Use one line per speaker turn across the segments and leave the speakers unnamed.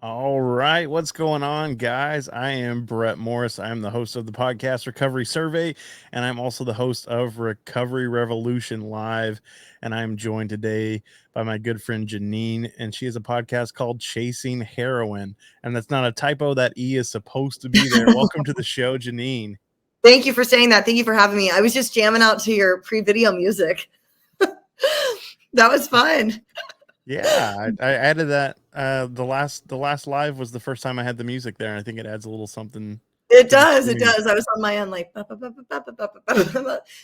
All right, what's going on, guys? I am Brett Morris. I am the host of the podcast Recovery Survey, and I'm also the host of Recovery Revolution Live. And I'm joined today by my good friend Jeannine, and she has a podcast called Chasing Heroine. And that's not a typo, that E is supposed to be there. Welcome to the show, Jeannine.
Thank you for saying that. Thank you for having me. I was just jamming out to your pre-video music. That was fun.
Yeah, I added that. The last live was the first time I had the music there, and I think it adds a little something.
It does. I was on my end like,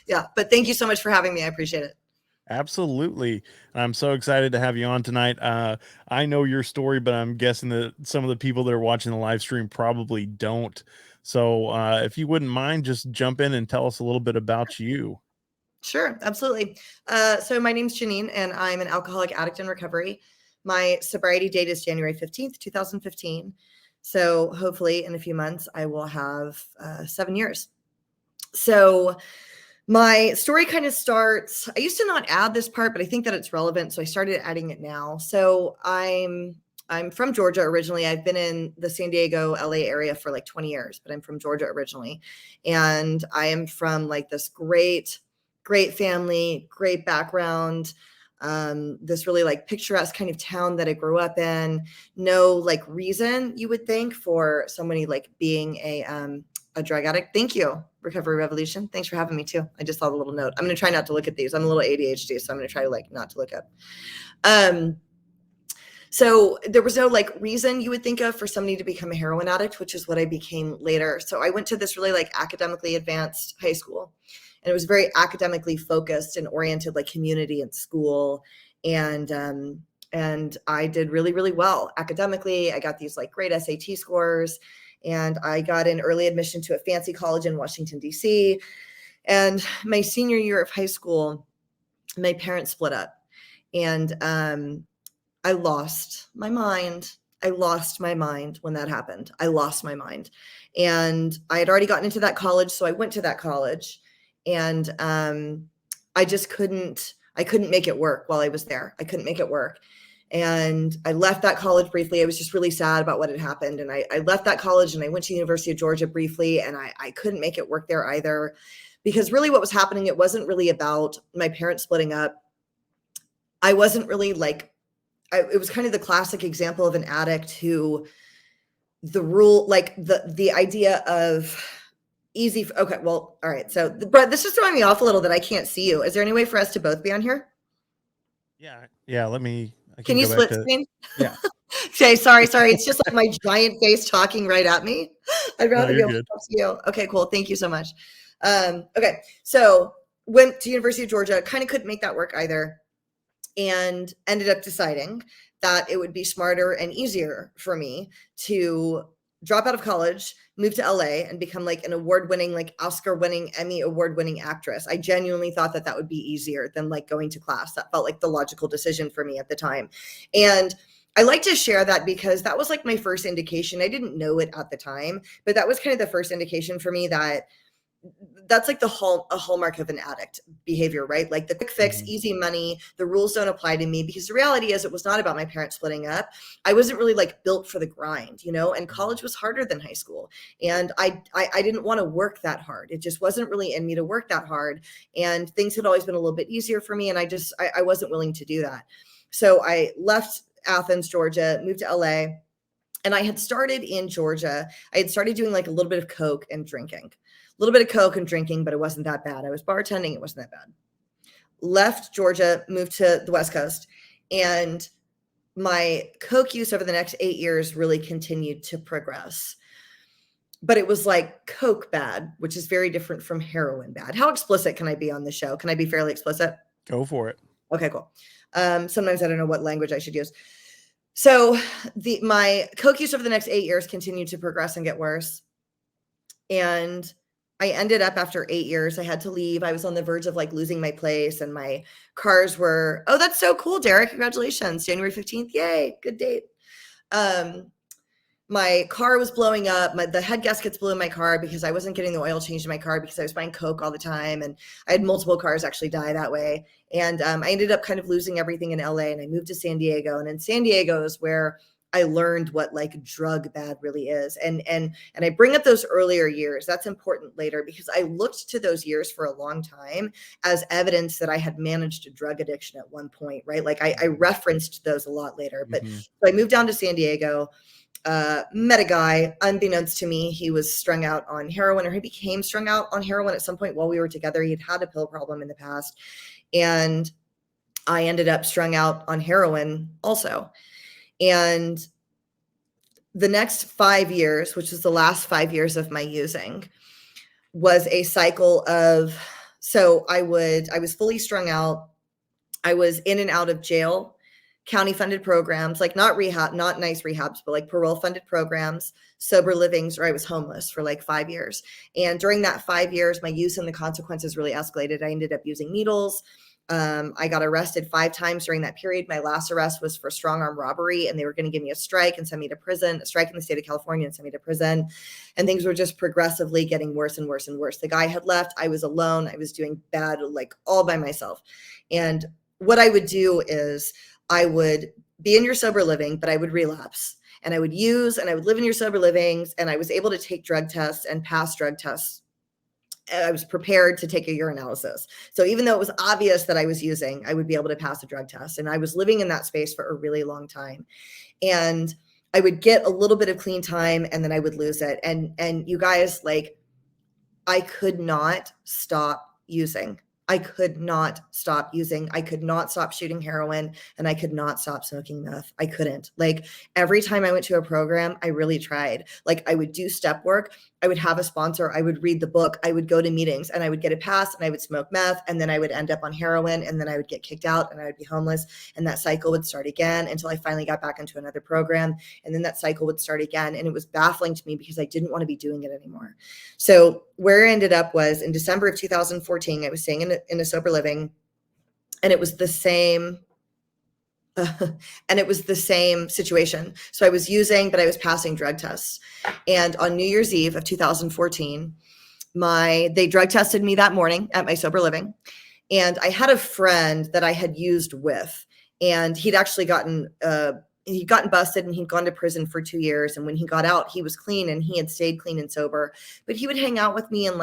yeah. But thank you so much for having me. I appreciate it.
Absolutely. I'm so excited to have you on tonight. I know your story, but I'm guessing that some of the people that are watching the live stream probably don't. So if you wouldn't mind, just jump in and tell us a little bit about you.
Sure, absolutely. So my name's Jeannine, and I'm an alcoholic addict in recovery. My sobriety date is January 15th, 2015. So hopefully in a few months, I will have 7 years. So my story kind of starts, I used to not add this part, but I think that it's relevant. So I started adding it now. So I'm from Georgia originally. I've been in the San Diego, LA area for like 20 years, but I'm from Georgia originally. And I am from like this great family, great background, this really like picturesque kind of town that I grew up in. No like reason you would think for somebody like being a drug addict. Thank you, Recovery Revolution. Thanks for having me too. I just saw the little note. I'm going to try not to look at these. I'm a little ADHD, so I'm going to try like not to look up. So there was no like reason you would think of for somebody to become a heroin addict, which is what I became later. So I went to this really like academically advanced high school. And it was very academically focused and oriented, like community and school. And I did really, really well academically. I got these like great SAT scores, and I got an early admission to a fancy college in Washington, D.C. And my senior year of high school, my parents split up, and I lost my mind. I lost my mind when that happened. I lost my mind. And I had already gotten into that college, so I went to that college. And I just couldn't make it work while I was there. I couldn't make it work. And I left that college briefly. I was just really sad about what had happened. And I left that college and I went to the University of Georgia briefly, and I couldn't make it work there either, because really what was happening, it wasn't really about my parents splitting up. I wasn't really like, it was kind of the classic example of an addict who the idea of easy. Okay. Well, all right. So Brett, this is throwing me off a little that I can't see you. Is there any way for us to both be on here?
Yeah.
Can you split screen?
Yeah.
Okay. Sorry. It's just like my giant face talking right at me. I'd rather be able to talk to you. Okay, cool. Thank you so much. Okay. So went to University of Georgia, kind of couldn't make that work either, and ended up deciding that it would be smarter and easier for me to drop out of college, move to LA, and become like an award-winning, like Oscar-winning, Emmy award-winning actress. I genuinely thought that would be easier than like going to class. That felt like the logical decision for me at the time. And I like to share that because that was like my first indication. I didn't know it at the time, but that was kind of the first indication for me that that's like a hallmark of an addict behavior, right? Like the quick fix, easy money, the rules don't apply to me, because the reality is it was not about my parents splitting up. I wasn't really like built for the grind, and college was harder than high school. And I didn't want to work that hard. It just wasn't really in me to work that hard. And things had always been a little bit easier for me. And I wasn't willing to do that. So I left Athens, Georgia, moved to LA. And I had started in Georgia. I had started doing like a little bit of coke and drinking. A little bit of coke and drinking, but it wasn't that bad. I was bartending. It wasn't that bad. Left Georgia, moved to the West Coast, and my coke use over the next 8 years really continued to progress. But it was like coke bad, which is very different from heroin bad. How explicit can I be on the show? Can I be fairly explicit?
Go for it.
Okay, cool. Sometimes I don't know what language I should use. So my coke use over the next 8 years continued to progress and get worse. And I ended up, after 8 years, I had to leave. I was on the verge of like losing my place, and my cars were, oh, that's so cool, Derek. Congratulations. January 15th. Yay. Good date. My car was blowing up. The head gaskets blew in my car because I wasn't getting the oil changed in my car because I was buying coke all the time. And I had multiple cars actually die that way. And I ended up kind of losing everything in LA, and I moved to San Diego. And in San Diego is where I learned what like drug bad really is. And I bring up those earlier years. That's important later, because I looked to those years for a long time as evidence that I had managed a drug addiction at one point, right? Like I referenced those a lot later. But so I moved down to San Diego, met a guy. Unbeknownst to me, he was strung out on heroin, or he became strung out on heroin at some point while we were together. He had had a pill problem in the past. And I ended up strung out on heroin also. And the next 5 years, which is the last 5 years of my using, was a cycle of, so I was fully strung out. I was in and out of jail, county funded programs, like not rehab, not nice rehabs, but like parole funded programs, sober livings, or I was homeless for like 5 years. And during that 5 years, my use and the consequences really escalated. I ended up using needles. I got arrested 5 times during that period. My last arrest was for strong arm robbery, and they were going to give me a strike and send me to prison, a strike in the state of California and send me to prison. And things were just progressively getting worse and worse and worse. The guy had left. I was alone. I was doing bad, like all by myself. And what I would do is I would be in your sober living, but I would relapse, and I would use, and I would live in your sober livings. And I was able to take drug tests and pass drug tests. I was prepared to take a urinalysis. So even though it was obvious that I was using, I would be able to pass a drug test. And I was living in that space for a really long time. And I would get a little bit of clean time, and then I would lose it. And you guys, like, I could not stop using. I could not stop using. I could not stop shooting heroin, and I could not stop smoking meth. I couldn't. Like, every time I went to a program, I really tried. Like, I would do step work. I would have a sponsor. I would read the book. I would go to meetings, and I would get a pass, and I would smoke meth, and then I would end up on heroin, and then I would get kicked out, and I would be homeless. And that cycle would start again until I finally got back into another program. And then that cycle would start again. And it was baffling to me because I didn't want to be doing it anymore. So where I ended up was in December of 2014, I was staying in a sober living, and it was the same. And it was the same situation. So I was using, but I was passing drug tests. And on New Year's Eve of 2014, they drug tested me that morning at my sober living. And I had a friend that I had used with, and he'd actually gotten busted, and he'd gone to prison for 2 years. And when he got out, he was clean, and he had stayed clean and sober, but he would hang out with me and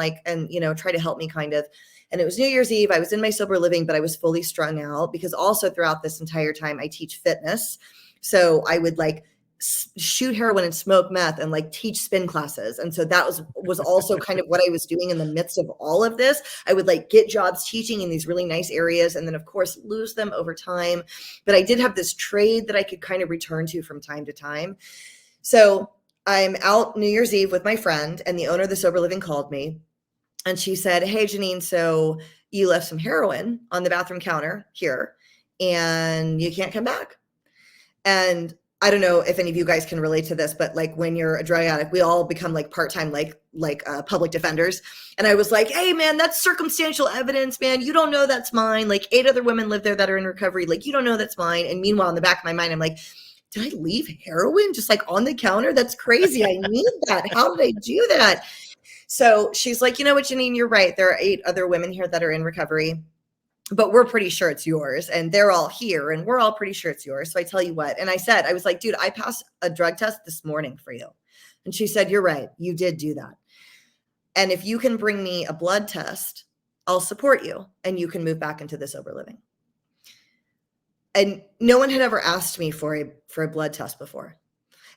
try to help me kind of. And it was New Year's Eve. I was in my sober living, but I was fully strung out because also throughout this entire time, I teach fitness. So I would like shoot heroin and smoke meth and like teach spin classes. And so that was also kind of what I was doing in the midst of all of this. I would like get jobs teaching in these really nice areas, and then of course lose them over time. But I did have this trade that I could kind of return to from time to time. So I'm out New Year's Eve with my friend, and the owner of the sober living called me. And she said, "Hey, Jeannine, so you left some heroin on the bathroom counter here, and you can't come back." And I don't know if any of you guys can relate to this, but like when you're a drug addict, we all become like part-time, like public defenders. And I was like, "Hey man, that's circumstantial evidence, man. You don't know that's mine. Like 8 other women live there that are in recovery. Like, you don't know that's mine." And meanwhile, in the back of my mind, I'm like, did I leave heroin just like on the counter? That's crazy. I need that. How did I do that? So she's like, you know what, Jeannine, you're right. There are 8 other women here that are in recovery, but we're pretty sure it's yours. And they're all here and we're all pretty sure it's yours. So I tell you what, and I was like, dude, I passed a drug test this morning for you. And she said, you're right. You did do that. And if you can bring me a blood test, I'll support you and you can move back into the sober living. And no one had ever asked me for a blood test before.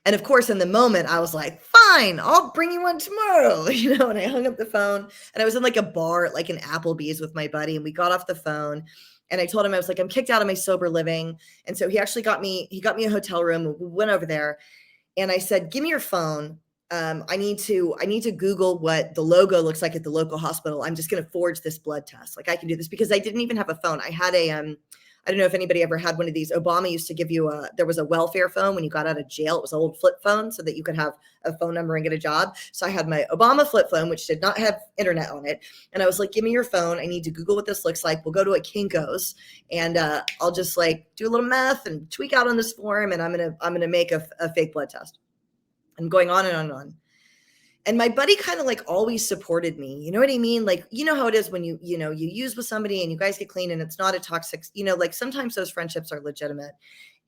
And of course, in the moment, I was like, fine, I'll bring you one tomorrow, and I hung up the phone and I was in like a bar at like an Applebee's with my buddy. And we got off the phone and I told him, I was like, I'm kicked out of my sober living. And so he actually got me a hotel room. We went over there and I said, give me your phone. I need to Google what the logo looks like at the local hospital. I'm just going to forge this blood test. Like I can do this because I didn't even have a phone. I had I don't know if anybody ever had one of these. Obama used to give you there was a welfare phone when you got out of jail. It was an old flip phone so that you could have a phone number and get a job. So I had my Obama flip phone, which did not have internet on it. And I was like, give me your phone. I need to Google what this looks like. We'll go to a Kinko's and I'll just like do a little math and tweak out on this form. And I'm going to make a fake blood test. I'm going on and on and on. And my buddy kind of like always supported me. You know what I mean? Like, you know how it is when you use with somebody and you guys get clean and it's not a toxic, like sometimes those friendships are legitimate.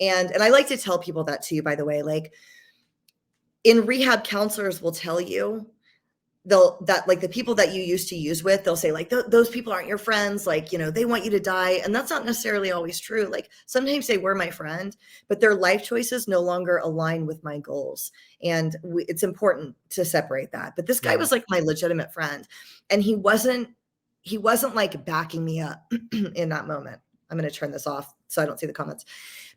And I like to tell people that too, by the way, like in rehab, counselors will tell you like the people that you used to use with, they'll say like, those people aren't your friends. Like, they want you to die. And that's not necessarily always true. Like sometimes they were my friend, but their life choices no longer align with my goals. And it's important to separate that. But this guy was like my legitimate friend. And he wasn't like backing me up in that moment. I'm going to turn this off so I don't see the comments,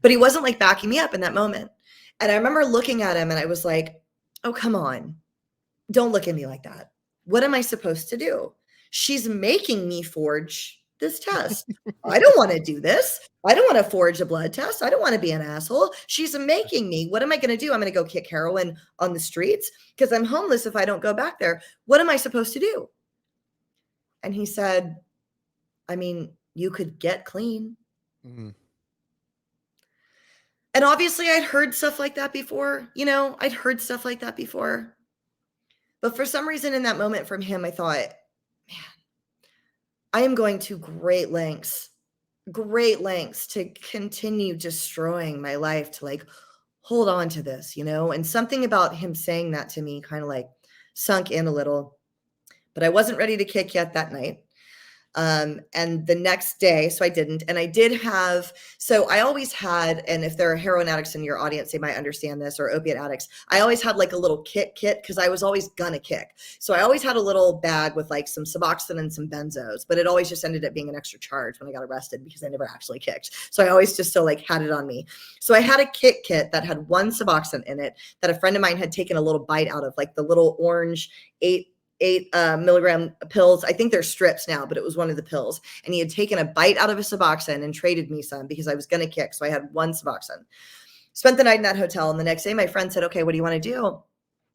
but he wasn't like backing me up in that moment. And I remember looking at him and I was like, oh, come on. Don't look at me like that. What am I supposed to do? She's making me forge this test. I don't want to do this. I don't want to forge a blood test. I don't want to be an asshole. She's making me. What am I going to do? I'm going to go kick heroin on the streets because I'm homeless if I don't go back there. What am I supposed to do? And he said, I mean, you could get clean. Mm-hmm. And obviously I'd heard stuff like that before. I'd heard stuff like that before. But for some reason in that moment from him, I thought, man, I am going to great lengths to continue destroying my life to like hold on to this, and something about him saying that to me kind of like sunk in a little, but I wasn't ready to kick yet that night. And the next day, so I didn't, and I did have, so I always had, and if there are heroin addicts in your audience, they might understand this, or opiate addicts, I always had like a little kick kit because I was always gonna kick. So I always had a little bag with like some Suboxone and some benzos, but it always just ended up being an extra charge when I got arrested because I never actually kicked. So I always just still like had it on me. So I had a kick kit that had 1 Suboxone in it that a friend of mine had taken a little bite out of, like the little orange 8 milligram pills. I think they're strips now, but it was one of the pills. And he had taken a bite out of a Suboxone and traded me some because I was going to kick. So I had 1 Suboxone. Spent the night in that hotel. And the next day, my friend said, okay, what do you want to do?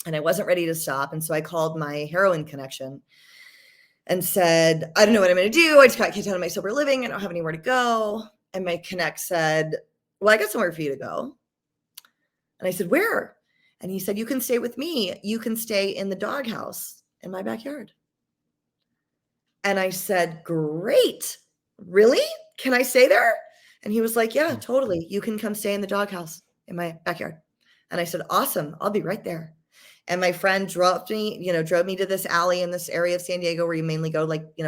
And I wasn't ready to stop. And so I called my heroin connection and said, I don't know what I'm going to do. I just got kicked out of my sober living. I don't have anywhere to go. And my connect said, well, I got somewhere for you to go. And I said, where? And he said, you can stay with me. You can stay in the doghouse in my backyard. And I said, great. Really? Can I stay there? And he was like, yeah, totally. You can come stay in the doghouse in my backyard. And I said, awesome. I'll be right there. And my friend drove me to this alley in this area of San Diego where you mainly go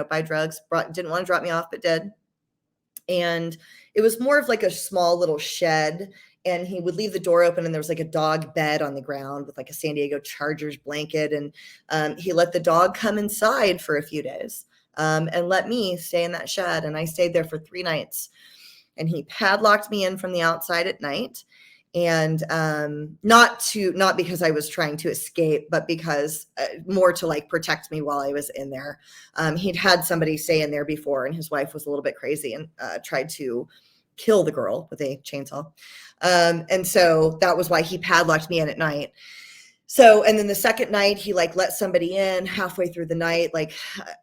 buy drugs. Didn't want to drop me off, but did. And it was more of like a small little shed. And he would leave the door open and there was like a dog bed on the ground with like a San Diego Chargers blanket. And he let the dog come inside for a few days and let me stay in that shed. And I stayed there for 3 nights. And he padlocked me in from the outside at night. And not because I was trying to escape, but because more to like protect me while I was in there. He'd had somebody stay in there before and his wife was a little bit crazy and tried to kill the girl with a chainsaw. And so that was why he padlocked me in at night. So, and then the second night he like let somebody in halfway through the night, like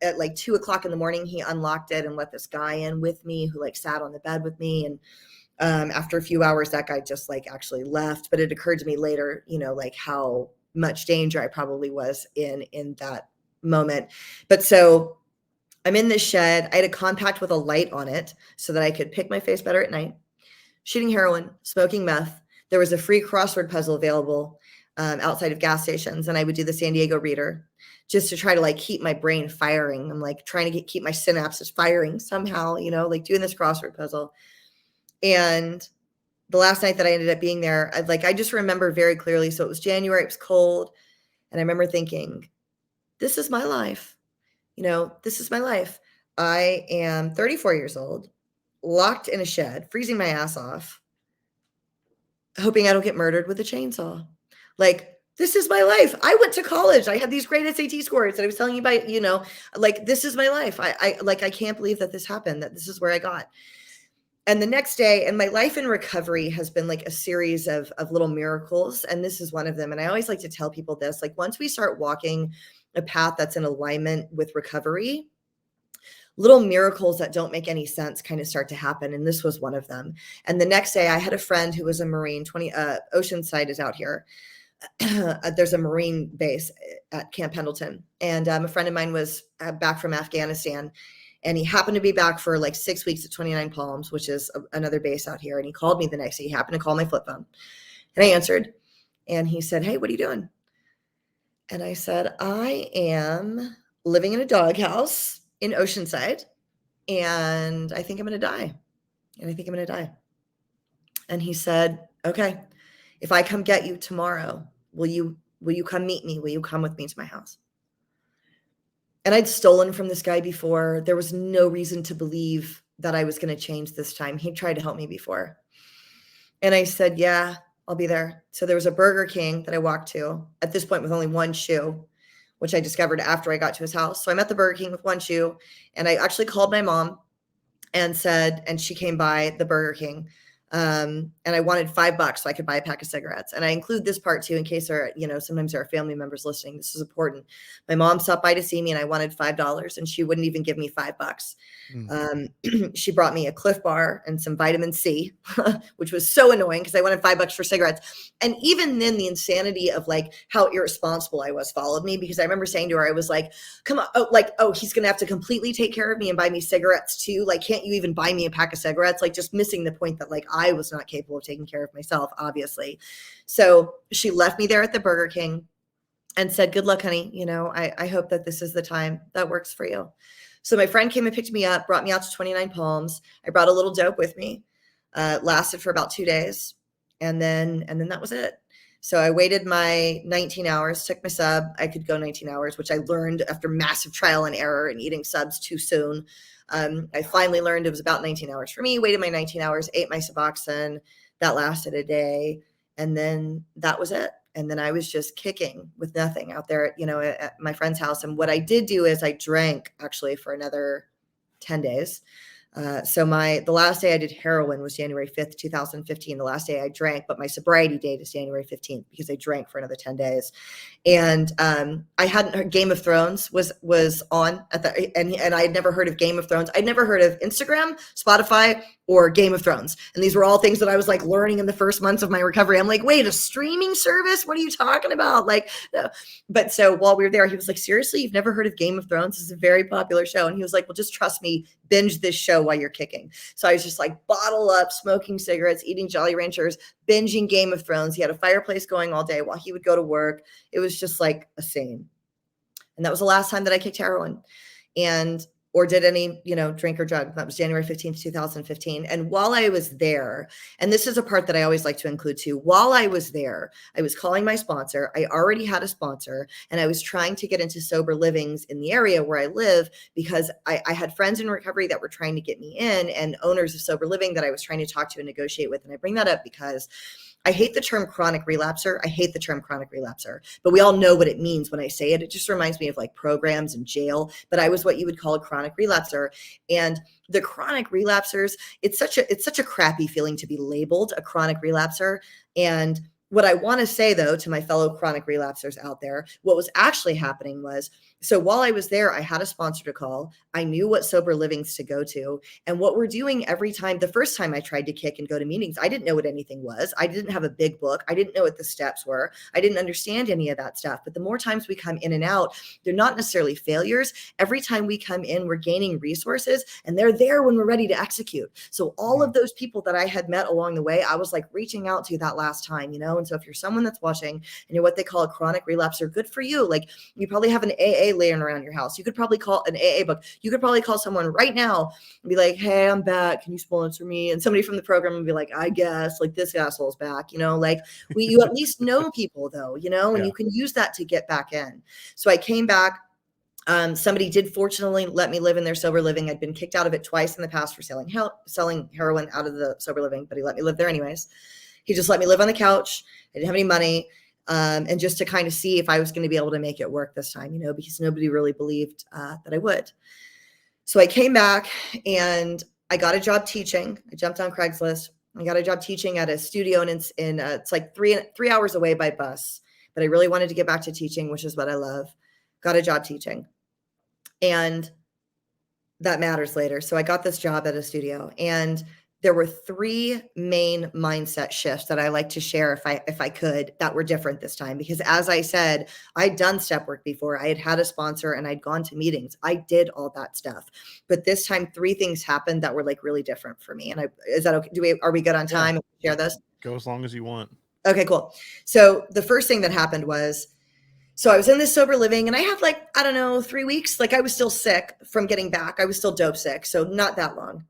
at like 2:00 in the morning, he unlocked it and let this guy in with me who like sat on the bed with me. And after a few hours, that guy just like actually left. But it occurred to me later, like how much danger I probably was in that moment. But so I'm in this shed. I had a compact with a light on it so that I could pick my face better at night, shooting heroin, smoking meth. There was a free crossword puzzle available outside of gas stations, and I would do the San Diego Reader just to try to like keep my brain firing. I'm like trying to keep my synapses firing somehow, you know, like doing this crossword puzzle. And the last night that I ended up being there, I just remember very clearly. So it was January, it was cold. And I remember thinking, this is my life. You know, this is my life. I am 34 years old, locked in a shed, freezing my ass off, hoping I don't get murdered with a chainsaw. Like, this is my life. I went to college. I had these great SAT scores that I was telling you about, you know, like, this is my life. I can't believe that this happened, that this is where I got. And the next day, and my life in recovery has been like a series of little miracles. And this is one of them. And I always like to tell people this, like, once we start walking a path that's in alignment with recovery, little miracles that don't make any sense kind of start to happen. And this was one of them. And the next day I had a friend who was a Marine. Oceanside is out here. There's a Marine base at Camp Pendleton. And a friend of mine was back from Afghanistan. And he happened to be back for like 6 weeks at 29 Palms, which is another base out here. And he called me the next day. He happened to call my flip phone. And I answered. And he said, "Hey, what are you doing?" And I said, "I am living in a doghouse in Oceanside. And I think I'm going to die. And he said, "Okay, if I come get you tomorrow, will you come meet me? Will you come with me to my house?" And I'd stolen from this guy before. There was no reason to believe that I was going to change this time. He tried to help me before. And I said, "Yeah, I'll be there." So there was a Burger King that I walked to at this point with only one shoe, which I discovered after I got to his house. So I'm at the Burger King with one shoe, and I actually called my mom and said, and she came by the Burger King. And I wanted $5 so I could buy a pack of cigarettes. And I include this part too, in case there are, you know, sometimes there are family members listening. This is important. My mom stopped by to see me and I wanted $5 and she wouldn't even give me $5. She brought me a Cliff Bar and some vitamin C, which was so annoying because I wanted $5 for cigarettes. And even then the insanity of like how irresponsible I was followed me, because I remember saying to her, I was like, "Come on, he's going to have to completely take care of me and buy me cigarettes too. Like, can't you even buy me a pack of cigarettes?" Like, just missing the point that like I was not capable of taking care of myself, obviously. So she left me there at the Burger King and said, "Good luck, honey. You know, I hope that this is the time that works for you." So my friend came and picked me up, brought me out to 29 Palms. I brought a little dope with me. Lasted for about 2 days. And then that was it. So I waited my 19 hours, took my sub. I could go 19 hours, which I learned after massive trial and error and eating subs too soon. I finally learned it was about 19 hours for me, waited my 19 hours, ate my Suboxone. That lasted a day. And then that was it. And then I was just kicking with nothing out there, you know, at my friend's house. And what I did do is I drank actually for another 10 days. So the last day I did heroin was January 5th, 2015. The last day I drank, but my sobriety date is January 15th because I drank for another 10 days. And I hadn't heard Game of Thrones was on at the, and I had never heard of Game of Thrones. I'd never heard of Instagram, Spotify, or Game of Thrones. And these were all things that I was like learning in the first months of my recovery. I'm like, wait, a streaming service? What are you talking about? Like, no. But so while we were there, he was like, "Seriously, you've never heard of Game of Thrones? It's a very popular show." And he was like, "Well, just trust me, binge this show while you're kicking." So I was just like bottle up, smoking cigarettes, eating Jolly Ranchers, binging Game of Thrones. He had a fireplace going all day while he would go to work. It was just like a scene. And that was the last time that I kicked heroin or did any, you know, drink or drug. That was January 15th, 2015. And while I was there, and this is a part that I always like to include too, while I was there, I was calling my sponsor. I already had a sponsor and I was trying to get into sober livings in the area where I live because I had friends in recovery that were trying to get me in and owners of sober living that I was trying to talk to and negotiate with. And I bring that up because I hate the term chronic relapser. But we all know what it means when I say it. It just reminds me of like programs and jail, but I was what you would call a chronic relapser. And the chronic relapsers, it's such a crappy feeling to be labeled a chronic relapser. And what I want to say though, to my fellow chronic relapsers out there, what was actually happening was So while I was there, I had a sponsor to call. I knew what sober livings to go to. And what we're doing every time, the first time I tried to kick and go to meetings, I didn't know what anything was. I didn't have a big book. I didn't know what the steps were. I didn't understand any of that stuff. But the more times we come in and out, they're not necessarily failures. Every time we come in, we're gaining resources, and they're there when we're ready to execute. So all of those people that I had met along the way, I was like reaching out to that last time, you know? And so if you're someone that's watching and you're what they call a chronic relapser, good for you. Like, you probably have an AA laying around your house. You could probably call an AA book. You could probably call someone right now and be like, hey, I'm back. Can you sponsor me? And somebody from the program would be like, I guess, like, this asshole's back, you know, like you at least know people though, you know, and you can use that to get back in. So I came back. Somebody did fortunately let me live in their sober living. I'd been kicked out of it twice in the past for selling heroin out of the sober living, but he let me live there anyways. He just let me live on the couch. I didn't have any money. And just to kind of see if I was going to be able to make it work this time, you know, because nobody really believed that I would. So I came back and I got a job teaching. I jumped on Craigslist. I got a job teaching at a studio, and it's like three hours away by bus. But I really wanted to get back to teaching, which is what I love. Got a job teaching. And that matters later. So I got this job at a studio, and there were 3 main mindset shifts that I like to share if I could, that were different this time. Because as I said, I'd done step work before. I had a sponsor and I'd gone to meetings. I did all that stuff. But this time 3 things happened that were like really different for me. And is that okay? Are we good on time?
Yeah.
Share this?
Go as long as you want.
Okay, cool. So the first thing that happened was, so I was in this sober living, and I had like, I don't know, 3 weeks. Like, I was still sick from getting back. I was still dope sick. So not that long.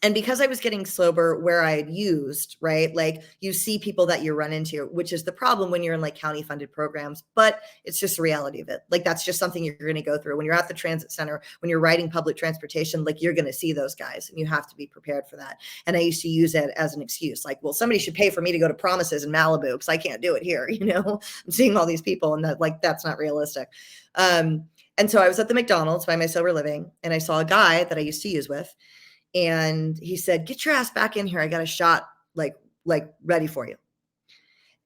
And because I was getting sober where I had used, right? Like, you see people that you run into, which is the problem when you're in like county funded programs, but it's just the reality of it. Like, that's just something you're going to go through when you're at the transit center, when you're riding public transportation, like, you're going to see those guys, and you have to be prepared for that. And I used to use it as an excuse. Like, well, somebody should pay for me to go to promises in Malibu because I can't do it here. You know, I'm seeing all these people, and that's not realistic. And so I was at the McDonald's by my sober living, and I saw a guy that I used to use with. And he said, get your ass back in here. I got a shot like ready for you.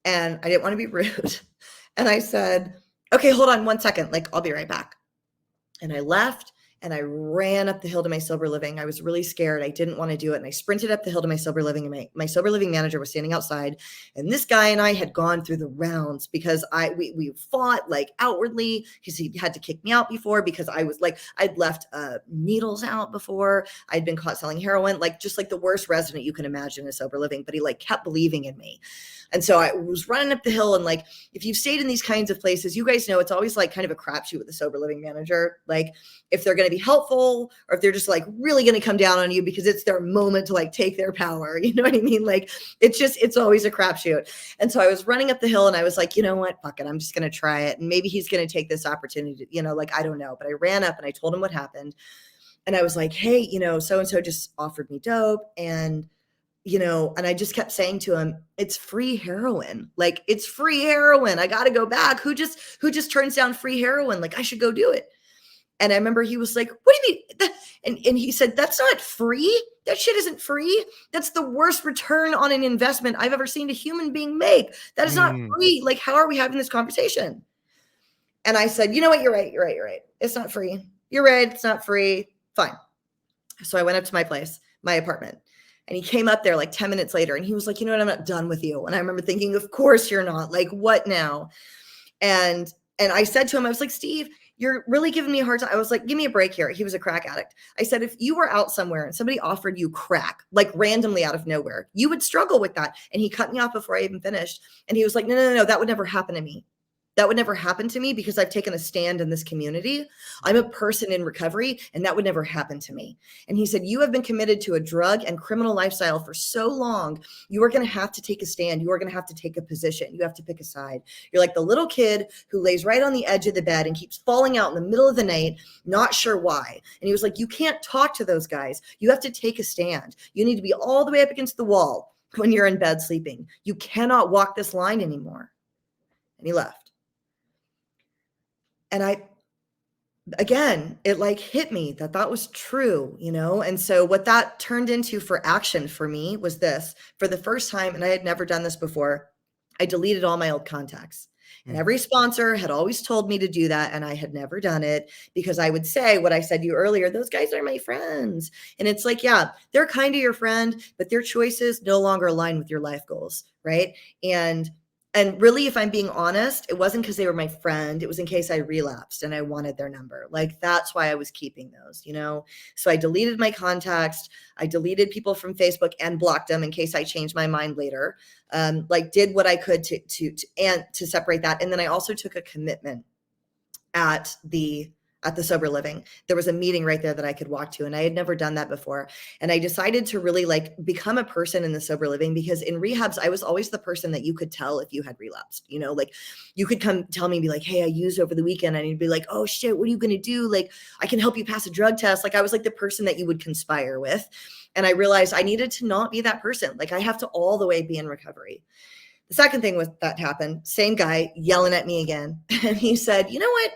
And I didn't want to be rude. And I said, okay, hold on 1 second. Like, I'll be right back. And I left, and I ran up the hill to my sober living. I was really scared. I didn't want to do it. And I sprinted up the hill to my sober living, and my sober living manager was standing outside. And this guy and I had gone through the rounds because we fought like outwardly, because he had to kick me out before, because I was like, I'd left needles out before. I'd been caught selling heroin, like just like the worst resident you can imagine in sober living, but he like kept believing in me. And so I was running up the hill, and like, if you've stayed in these kinds of places, you guys know it's always like kind of a crapshoot with the sober living manager. Like, if they're going to be helpful, or if they're just like really going to come down on you because it's their moment to like take their power. You know what I mean? Like, it's always a crapshoot. And so I was running up the hill, and I was like, you know what? Fuck it. I'm just going to try it. And maybe he's going to take this opportunity, you know, like, I don't know. But I ran up and I told him what happened. And I was like, hey, you know, so-and-so just offered me dope. And you know, and I just kept saying to him, it's free heroin. Like, it's free heroin. I got to go back. Who just turns down free heroin? Like, I should go do it. And I remember he was like, what do you mean? And he said, that's not free. That shit isn't free. That's the worst return on an investment I've ever seen a human being make. That is not free. Like, how are we having this conversation? And I said, you know what? You're right. It's not free. You're right. It's not free. Fine. So I went up to my place, my apartment. And he came up there like 10 minutes later, and he was like, you know what? I'm not done with you. And I remember thinking, of course you're not. Like, what now? And I said to him, I was like, Steve, you're really giving me a hard time. I was like, give me a break here. He was a crack addict. I said, if you were out somewhere and somebody offered you crack, like randomly out of nowhere, you would struggle with that. And he cut me off before I even finished. And he was like, no, that would never happen to me. That would never happen to me because I've taken a stand in this community. I'm a person in recovery, and that would never happen to me. And he said, you have been committed to a drug and criminal lifestyle for so long. You are going to have to take a stand. You are going to have to take a position. You have to pick a side. You're like the little kid who lays right on the edge of the bed and keeps falling out in the middle of the night, not sure why. And he was like, you can't talk to those guys. You have to take a stand. You need to be all the way up against the wall when you're in bed sleeping. You cannot walk this line anymore. And he left. And again, it like hit me that was true, you know? And so what that turned into for action for me was this. For the first time, and I had never done this before, I deleted all my old contacts. And every sponsor had always told me to do that. And I had never done it because I would say what I said to you earlier, those guys are my friends. And it's like, yeah, they're kind of your friend, but their choices no longer align with your life goals. Right. And really, if I'm being honest, it wasn't because they were my friend. It was in case I relapsed and I wanted their number. Like, that's why I was keeping those, So I deleted my contacts. I deleted people from Facebook and blocked them in case I changed my mind later. Did what I could to separate that. And then I also took a commitment at the sober living. There was a meeting right there that I could walk to, and I had never done that before. And I decided to really become a person in the sober living, because in rehabs, I was always the person that you could tell if you had relapsed, you could come tell me, be like, hey, I used over the weekend. And you'd be like, oh shit, what are you going to do? Like, I can help you pass a drug test. Like, I was like the person that you would conspire with. And I realized I needed to not be that person. Like, I have to all the way be in recovery. The second thing was that happened, same guy yelling at me again. And he said, you know what?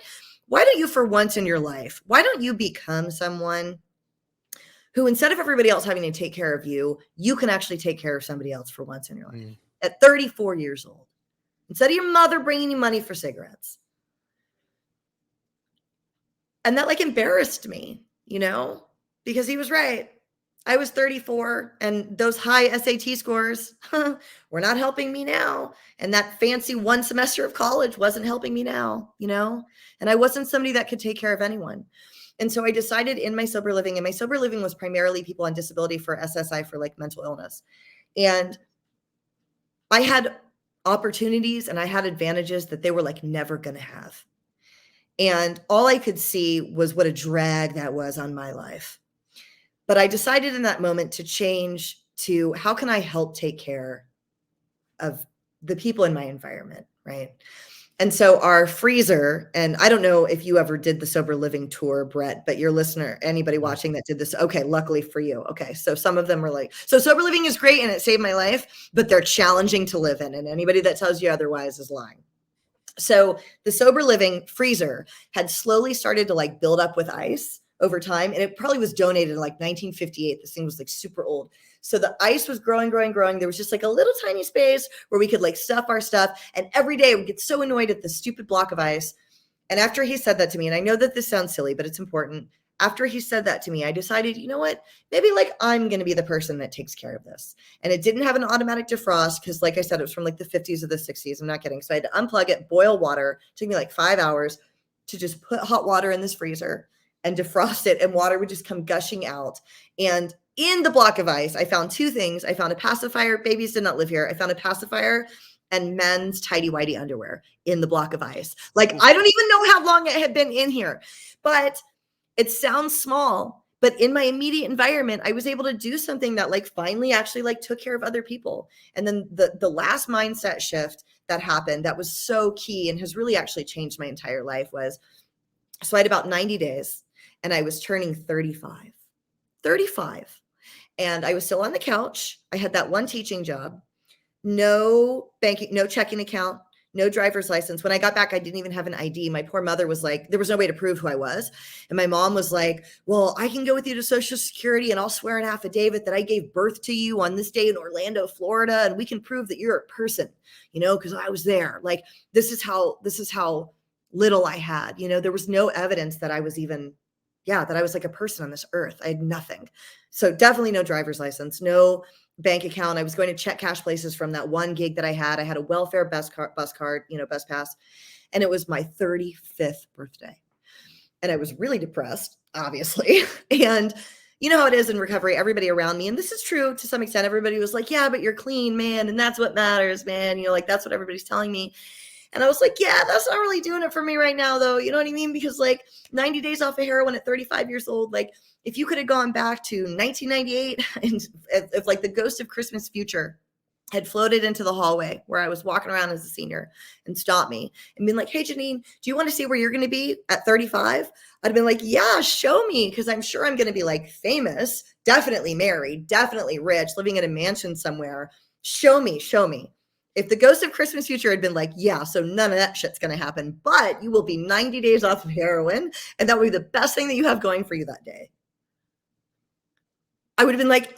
Why don't you, for once in your life, why don't you become someone who, instead of everybody else having to take care of you, you can actually take care of somebody else for once in your life at 34 years old, instead of your mother bringing you money for cigarettes. And that embarrassed me, because he was right. I was 34, and those high SAT scores were not helping me now. And that fancy one semester of college wasn't helping me now, and I wasn't somebody that could take care of anyone. And so I decided in my sober living, and my sober living was primarily people on disability for SSI, for mental illness. And I had opportunities and I had advantages that they were never going to have. And all I could see was what a drag that was on my life. But I decided in that moment to change to, how can I help take care of the people in my environment, right? And so our freezer, and I don't know if you ever did the sober living tour, Brett, but your listener, anybody watching that did this, okay, luckily for you. Okay, so some of them were like, so sober living is great and it saved my life, but they're challenging to live in, and anybody that tells you otherwise is lying. So the sober living freezer had slowly started to build up with ice over time. And it probably was donated in 1958. This thing was super old. So the ice was growing. There was just a little tiny space where we could stuff our stuff. And every day I would get so annoyed at the stupid block of ice. And after he said that to me, and I know that this sounds silly, but it's important. After he said that to me, I decided, you know what, maybe I'm going to be the person that takes care of this. And it didn't have an automatic defrost because, like I said, it was from the 50s or the 60s. I'm not kidding. So I had to unplug it, boil water. It took me 5 hours to just put hot water in this freezer and defrost it, and water would just come gushing out. And in the block of ice, I found two things. I found a pacifier. Babies did not live here. I found a pacifier and men's tighty-whitey underwear in the block of ice. I don't even know how long it had been in here, but it sounds small. But in my immediate environment, I was able to do something that finally actually took care of other people. And then the last mindset shift that happened that was so key and has really actually changed my entire life was, so I had about 90 days. And I was turning 35. And I was still on the couch. I had that one teaching job, no banking, no checking account, no driver's license. When I got back, I didn't even have an ID. My poor mother was there was no way to prove who I was. And my mom was like, well, I can go with you to Social Security and I'll swear an affidavit that I gave birth to you on this day in Orlando, Florida. And we can prove that you're a person, because I was there. This is how little I had, there was no evidence that I was even, that I was a person on this earth. I had nothing. So definitely no driver's license, no bank account. I was going to check cash places from that one gig that I had. I had a welfare bus card, bus pass. And it was my 35th birthday. And I was really depressed, obviously. And you know how it is in recovery, everybody around me, and this is true to some extent, everybody was like, yeah, but you're clean, man. And that's what matters, man. That's what everybody's telling me. And I was like, yeah, that's not really doing it for me right now, though. You know what I mean? Because 90 days off of heroin at 35 years old, if you could have gone back to 1998 and if the ghost of Christmas future had floated into the hallway where I was walking around as a senior and stopped me and been like, hey, Jeannine, do you want to see where you're going to be at 35? I'd been like, yeah, show me. Because I'm sure I'm going to be famous, definitely married, definitely rich, living in a mansion somewhere. Show me. If the ghost of Christmas future had been like, yeah, so none of that shit's going to happen, but you will be 90 days off of heroin, and that will be the best thing that you have going for you that day, I would have been like,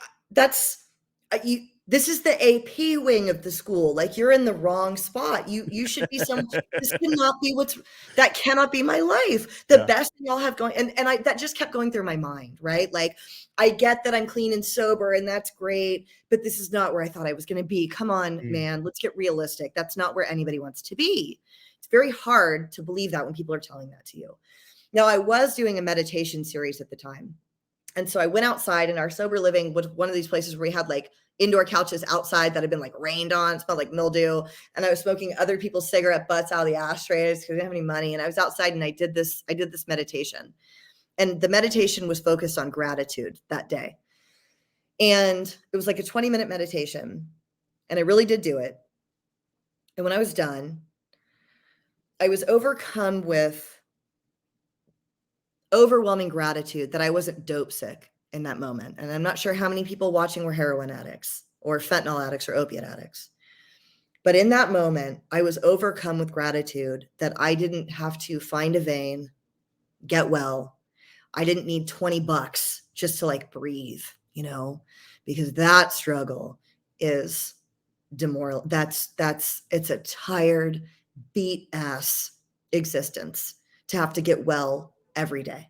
this is the AP wing of the school. Like, you're in the wrong spot. You should be some, this cannot be that cannot be my life. The best thing I'll have going. And that just kept going through my mind, right? Like, I get that I'm clean and sober and that's great, but this is not where I thought I was going to be. Come on, man, let's get realistic. That's not where anybody wants to be. It's very hard to believe that when people are telling that to you. Now, I was doing a meditation series at the time. And so I went outside, and our sober living was one of these places where we had like indoor couches outside that had been like rained on, smelled like mildew. And I was smoking other people's cigarette butts out of the ashtrays because we didn't have any money. And I was outside and I did this meditation. And the meditation was focused on gratitude that day. And it was like a 20-minute meditation. And I really did do it. And when I was done, I was overcome with overwhelming gratitude that I wasn't dope sick in that moment. And I'm not sure how many people watching were heroin addicts or fentanyl addicts or opiate addicts. But in that moment, I was overcome with gratitude that I didn't have to find a vein, get well. I didn't need $20 just to like breathe, because that struggle is demoralizing. It's a tired, beat ass existence to have to get well every day.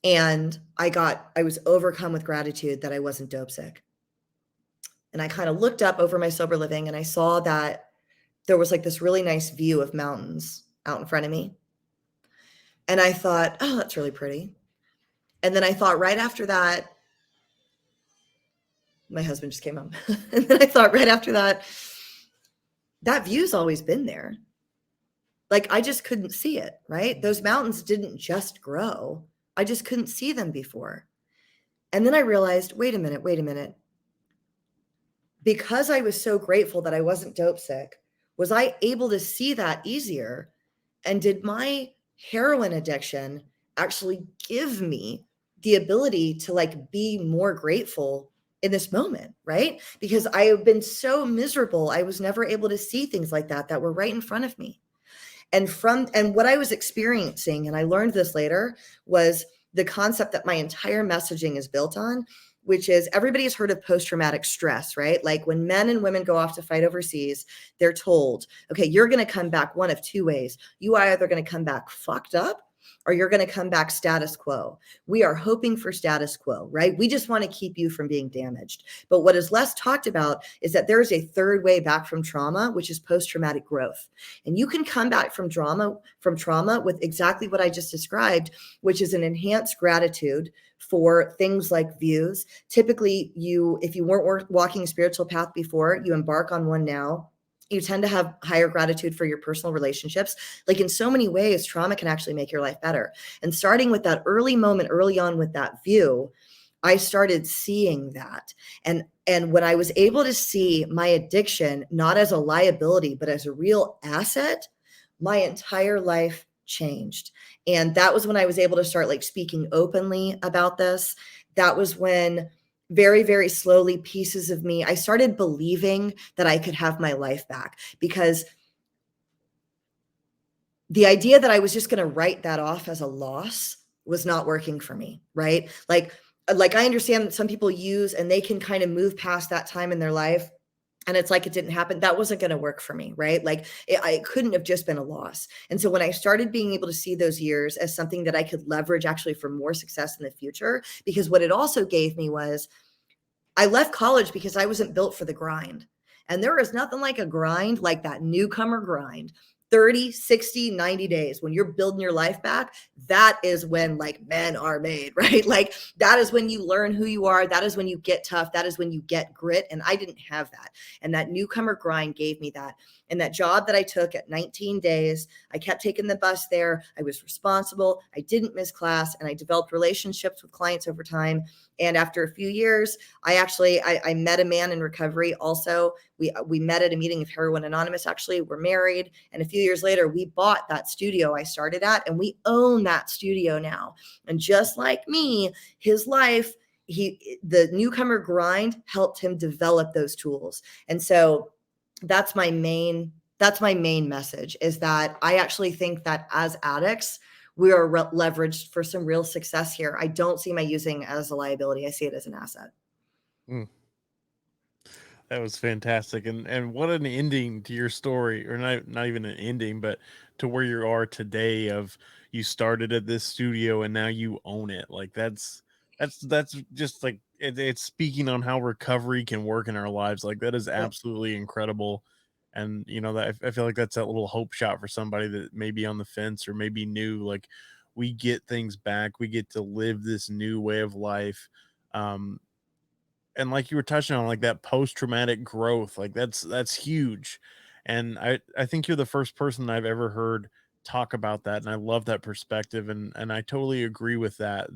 And I was overcome with gratitude that I wasn't dope sick. And I kind of looked up over my sober living and I saw that there was like this really nice view of mountains out in front of me. And I thought, oh, that's really pretty. And then I thought right after that, my husband just came home. And then I thought right after that view's always been there. Like, I just couldn't see it, right? Those mountains didn't just grow. I just couldn't see them before. And then I realized, wait a minute. Because I was so grateful that I wasn't dope sick, was I able to see that easier? And did my heroin addiction actually give me the ability to like be more grateful in this moment, right? Because I have been so miserable. I was never able to see things like that were right in front of me. And what I was experiencing, and I learned this later, was the concept that my entire messaging is built on, which is everybody has heard of post-traumatic stress, right? Like when men and women go off to fight overseas, they're told, okay, you're going to come back one of two ways. You are either going to come back fucked up or you're going to come back status quo. We are hoping for status quo, right? We just want to keep you from being damaged. But what is less talked about is that there is a third way back from trauma, which is post-traumatic growth. And you can come back from trauma with exactly what I just described, which is an enhanced gratitude for things like views. Typically, if you weren't walking a spiritual path before, you embark on one now. You tend to have higher gratitude for your personal relationships. Like in so many ways, trauma can actually make your life better. And starting with that early on with that view, I started seeing that. And when I was able to see my addiction, not as a liability, but as a real asset, my entire life changed. And that was when I was able to start like speaking openly about this. That was when very, very slowly pieces of me, I started believing that I could have my life back, because the idea that I was just going to write that off as a loss was not working for me, right? Like I understand that some people use and they can kind of move past that time in their life and it's like it didn't happen. That wasn't going to work for me, right? Like it couldn't have just been a loss. And so when I started being able to see those years as something that I could leverage actually for more success in the future, because what it also gave me was I left college because I wasn't built for the grind. And there is nothing like a grind, like that newcomer grind. 30, 60, 90 days, when you're building your life back, that is when like men are made, right? Like that is when you learn who you are. That is when you get tough. That is when you get grit. And I didn't have that. And that newcomer grind gave me that. And that job that I took at 19 days, I kept taking the bus there. I was responsible. I didn't miss class, and I developed relationships with clients over time. And after a few years, I met a man in recovery. Also, we met at a meeting of Heroine Anonymous. Actually, we're married. And a few years later, we bought that studio I started at, and we own that studio now. And just like me, his life, the newcomer grind helped him develop those tools. And so that's my main message, is that I actually think that as addicts, we are leveraged for some real success here. I don't see my using as a liability. I see it as an asset.
That was fantastic, and what an ending to your story, or not even an ending, but to where you are today. Of you started at this studio and now you own it. Like that's just like it's speaking on how recovery can work in our lives. Like that is
Yep.
absolutely incredible, and that I feel like that's that little hope shot for somebody that may be on the fence or maybe new. Like we get things back, we get to live this new way of life. Um, and like you were touching on, like that post-traumatic growth, like that's huge. And I think you're the first person I've ever heard talk about that, and I love that perspective, and I totally agree with that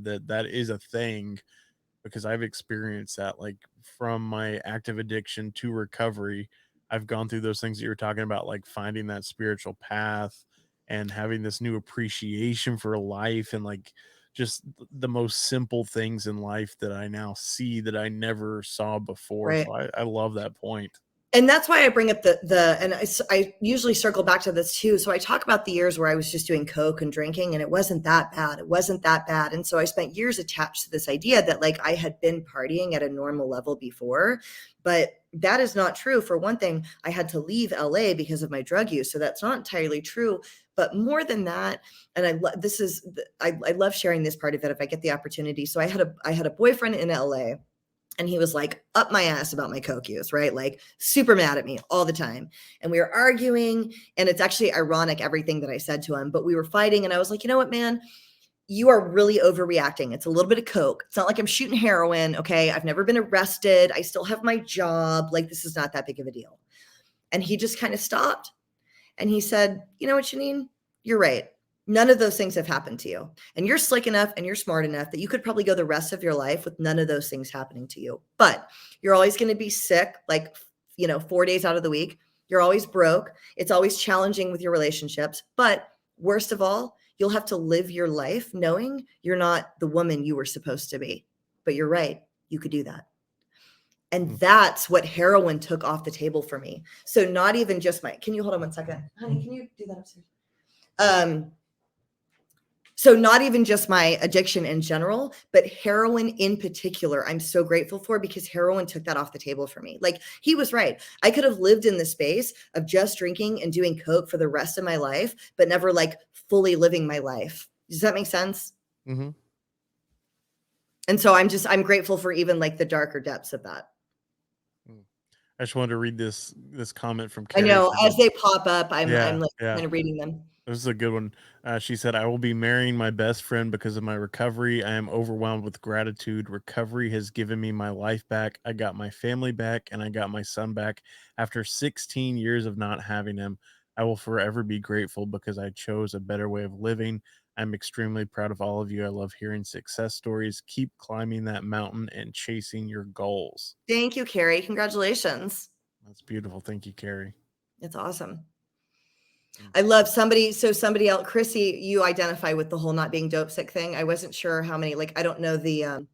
is a thing, because I've experienced that. Like from my active addiction to recovery, I've gone through those things that you were talking about, like finding that spiritual path and having this new appreciation for life, and like just the most simple things in life that I now see that I never saw before.
Right.
So I love that point.
And that's why I bring up and I usually circle back to this too. So I talk about the years where I was just doing coke and drinking, and it wasn't that bad. It wasn't that bad. And so I spent years attached to this idea that like I had been partying at a normal level before, but that is not true. For one thing, I had to leave LA because of my drug use. So that's not entirely true. But more than that, and I love sharing this part of it if I get the opportunity. So I had a boyfriend in LA, and he was like up my ass about my coke use, right? Like super mad at me all the time. And we were arguing, and it's actually ironic everything that I said to him, but we were fighting, and I was like, you know what, man, you are really overreacting. It's a little bit of coke. It's not like I'm shooting heroin. Okay. I've never been arrested. I still have my job. Like this is not that big of a deal. And he just kind of stopped, and he said, you know what, Jeannine, you're right. None of those things have happened to you. And you're slick enough and you're smart enough that you could probably go the rest of your life with none of those things happening to you. But you're always going to be sick, like, 4 days out of the week. You're always broke. It's always challenging with your relationships. But worst of all, you'll have to live your life knowing you're not the woman you were supposed to be. But you're right. You could do that. And
Mm.
that's what heroin took off the table for me. So not even just can you hold on one second? Honey, can you do that upstairs? So not even just my addiction in general, but heroin in particular, I'm so grateful for, because heroin took that off the table for me. Like he was right. I could have lived in the space of just drinking and doing coke for the rest of my life, but never like fully living my life. Does that make sense?
Mm-hmm.
And so I'm grateful for even like the darker depths of that.
I just wanted to read this comment from
I
Carrie.
know
She
as
said,
they pop up, I'm
yeah,
like
yeah.
kind of reading them.
This is a good one. She said, I will be marrying my best friend because of my recovery. I am overwhelmed with gratitude. Recovery has given me my life back. I got my family back, and I got my son back after 16 years of not having him. I will forever be grateful because I chose a better way of living. I'm extremely proud of all of you. I love hearing success stories. Keep climbing that mountain and chasing your goals.
Thank you, Carrie. Congratulations.
That's beautiful. Thank you, Carrie.
It's awesome.
Mm.
I love somebody else, Chrissy, you identify with the whole not being dope sick thing. I wasn't sure how many, like, I don't know the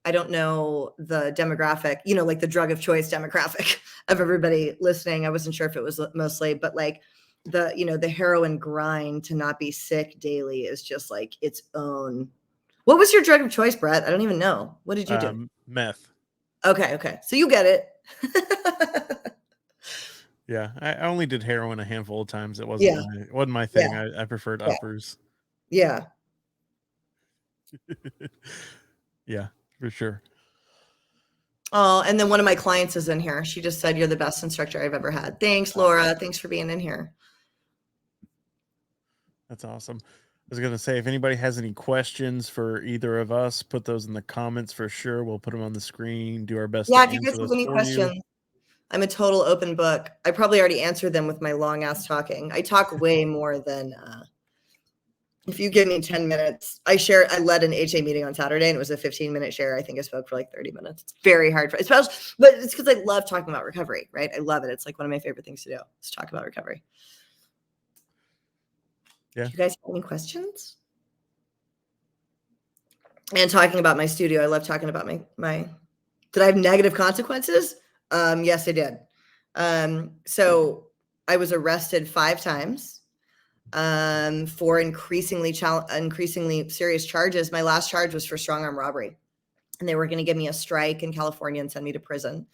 demographic, like the drug of choice demographic of everybody listening. I wasn't sure if it was mostly, but like the heroin grind to not be sick daily is just like its own. What was your drug of choice, Brett? I don't even know. What did you do?
Meth.
Okay. Okay. So you get it.
Yeah, I only did heroin a handful of times.
Yeah.
It wasn't my
Yeah.
thing. I preferred
Yeah.
uppers.
Yeah.
Yeah, for sure.
Oh, and then one of my clients is in here. She just said, "You're the best instructor I've ever had." Thanks, Laura. Thanks for being in here.
That's awesome. I was gonna say, if anybody has any questions for either of us, put those in the comments for sure. We'll put them on the screen. Do our best
Yeah,
to
if you guys
answer
have
those
any
for you.
questions, I'm a total open book. I probably already answered them with my long ass talking. I talk way more than if you give me 10 minutes. I led an HA meeting on Saturday, and it was a 15-minute share. I think I spoke for like 30 minutes. It's very hard for, especially, but it's because I love talking about recovery, right? I love it. It's like one of my favorite things to do is talk about recovery.
Yeah.
Do you guys have any questions? And talking about my studio, I love talking about my did I have negative consequences? Yes, I did. So I was arrested 5 times for increasingly serious charges. My last charge was for strong arm robbery, and they were going to give me a strike in California and send me to prison.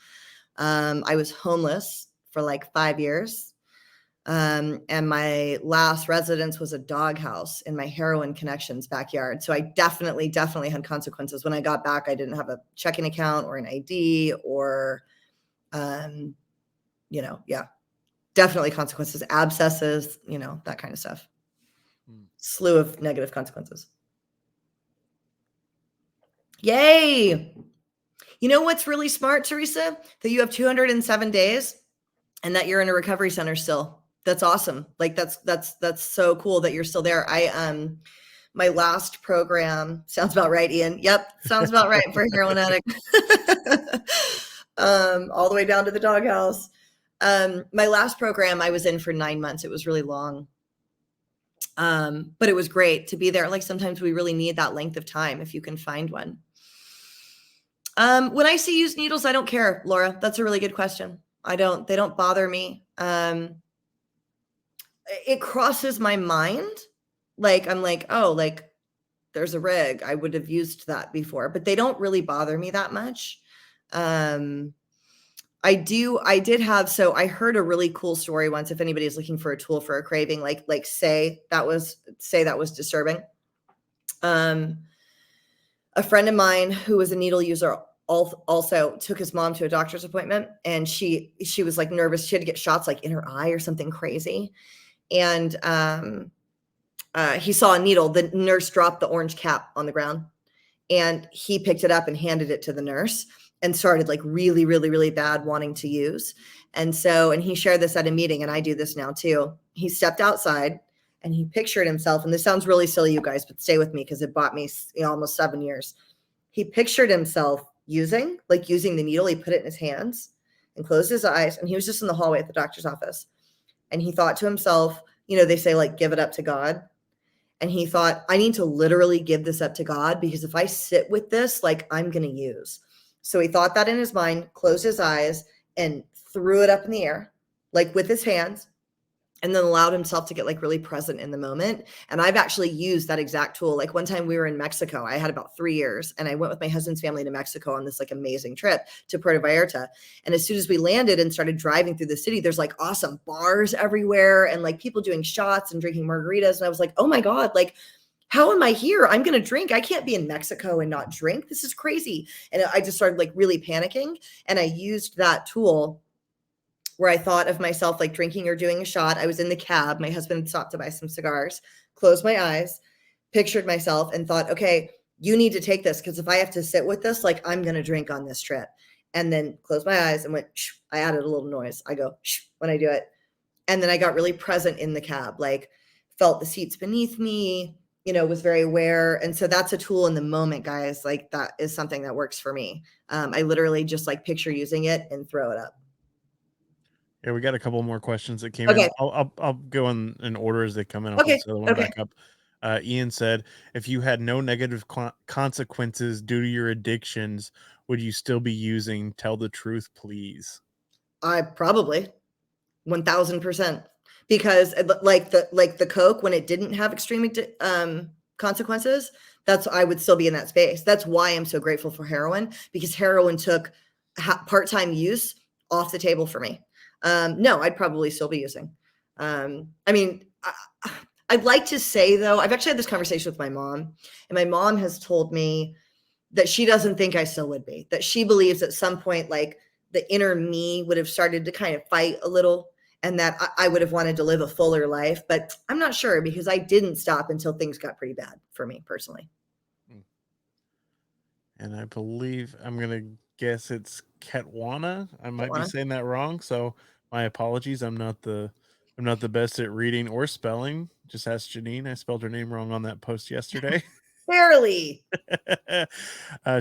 I was homeless for like 5 years. And my last residence was a doghouse in my heroin connection's backyard. So I definitely had consequences. When I got back, I didn't have a checking account or an ID or, yeah, definitely consequences, abscesses, that kind of stuff. Slew of negative consequences. Yay. You know what's really smart, Teresa? That you have 207 days and that you're in a recovery center still. That's awesome. Like that's so cool that you're still there. My last program sounds about right, Ian. Yep, sounds about right for a heroin addict. All the way down to the doghouse. My last program I was in for 9 months. It was really long. But it was great to be there. Like sometimes we really need that length of time if you can find one. When I see used needles, I don't care, Laura. That's a really good question. They don't bother me. It crosses my mind. Like, I'm like, oh, like there's a rig. I would have used that before, but they don't really bother me that much. I heard a really cool story once. If anybody's looking for a tool for a craving, like say that was disturbing. A friend of mine who was a needle user also took his mom to a doctor's appointment, and she was like nervous. She had to get shots like in her eye or something crazy. And he saw a needle. The nurse dropped the orange cap on the ground, and he picked it up and handed it to the nurse and started like really, really, really bad wanting to use. And he shared this at a meeting, and I do this now too. He stepped outside and he pictured himself, and this sounds really silly, you guys, but stay with me because it bought me almost 7 years. He pictured himself using the needle. He put it in his hands and closed his eyes, and he was just in the hallway at the doctor's office. And he thought to himself, they say like, give it up to God. And he thought, I need to literally give this up to God, because if I sit with this, like I'm going to use. So he thought that in his mind, closed his eyes and threw it up in the air, like with his hands, and then allowed himself to get like really present in the moment. And I've actually used that exact tool. Like one time we were in Mexico, I had about 3 years, and I went with my husband's family to Mexico on this like amazing trip to Puerto Vallarta. And as soon as we landed and started driving through the city, there's like awesome bars everywhere and like people doing shots and drinking margaritas. And I was like, oh my God, like, how am I here? I'm going to drink. I can't be in Mexico and not drink. This is crazy. And I just started like really panicking. And I used that tool where I thought of myself like drinking or doing a shot. I was in the cab. My husband stopped to buy some cigars, closed my eyes, pictured myself, and thought, okay, you need to take this, because if I have to sit with this, like I'm going to drink on this trip. And then closed my eyes and went, shh. I added a little noise. I go, shh, when I do it. And then I got really present in the cab, like felt the seats beneath me, was very aware. And so that's a tool in the moment, guys. Like that is something that works for me. I literally just like picture using it and throw it up.
Yeah, we got a couple more questions that came
Okay.
in. I'll go in order as they come in. I'll
Okay.
put the other one back up. Ian said, if you had no negative consequences due to your addictions, would you still be using? Tell the truth, please.
I probably 1000%, because like the Coke, when it didn't have extreme consequences, I would still be in that space. That's why I'm so grateful for heroin, because heroin took part-time use off the table for me. No, I'd probably still be using. I mean, I'd like to say though, I've actually had this conversation with my mom, and my mom has told me that she doesn't think I still would be, that she believes at some point, like the inner me would have started to kind of fight a little, and that I would have wanted to live a fuller life, but I'm not sure, because I didn't stop until things got pretty bad for me personally.
And I believe I'm going to guess it's Ketwana. I might be saying that wrong, so my apologies. I'm not the best at reading or spelling. Just ask Jeannine. I spelled her name wrong on that post yesterday.
Barely.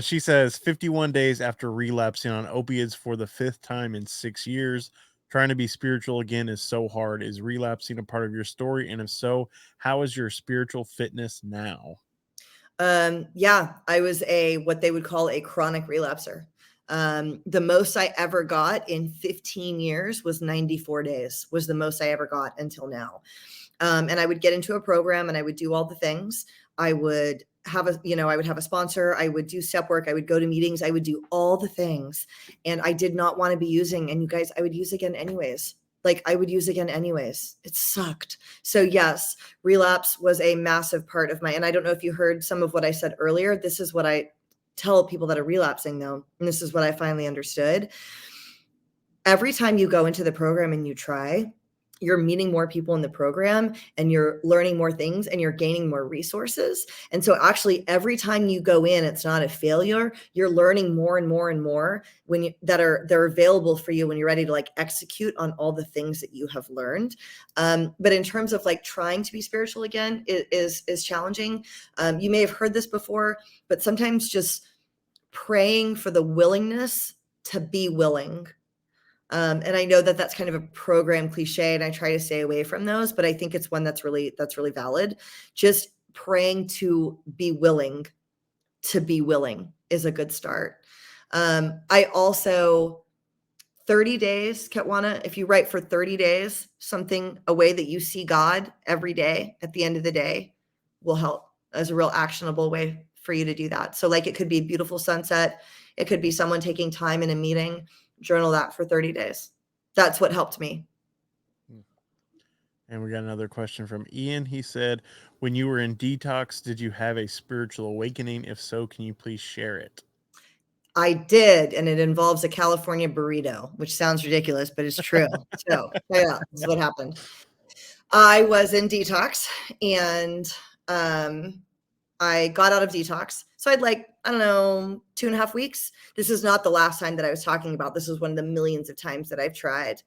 She says 51 days after relapsing on opiates for the 5th time in 6 years. Trying to be spiritual again is so hard. Is relapsing a part of your story? And if so, how is your spiritual fitness now?
Yeah, I was what they would call a chronic relapser. The most I ever got in 15 years was 94 days, was the most I ever got until now. And I would get into a program and I would do all the things. I would have a, I would have a sponsor, I would do step work, I would go to meetings, I would do all the things. And I did not want to be using, and you guys, I would use again anyways. Like I would use again anyways. It sucked. So yes, relapse was a massive part of and I don't know if you heard some of what I said earlier. This is what I tell people that are relapsing though. And this is what I finally understood. Every time you go into the program and you try, you're meeting more people in the program and you're learning more things and you're gaining more resources. And so actually every time you go in, it's not a failure. You're learning more and more and more they're available for you when you're ready to like execute on all the things that you have learned. But in terms of like trying to be spiritual again, it is challenging. You may have heard this before, but sometimes just praying for the willingness to be willing. And I know that that's kind of a program cliche, and I try to stay away from those, but I think it's one that's really valid. Just praying to be willing is a good start. I also 30 days, Ketwana, if you write for 30 days, something, a way that you see God every day at the end of the day will help as a real actionable way for you to do that. So like it could be a beautiful sunset. It could be someone taking time in a meeting. Journal that for 30 days. That's what helped me.
And we got another question from Ian. He said, when you were in detox, did you have a spiritual awakening? If so, can you please share it?
I did, and it involves a California burrito, which sounds ridiculous, but it's true. So yeah, this is what happened. I was in detox, and I got out of detox. So I'd like, I don't know, 2.5 weeks. This is not the last time that I was talking about. This is one of the millions of times that I've tried.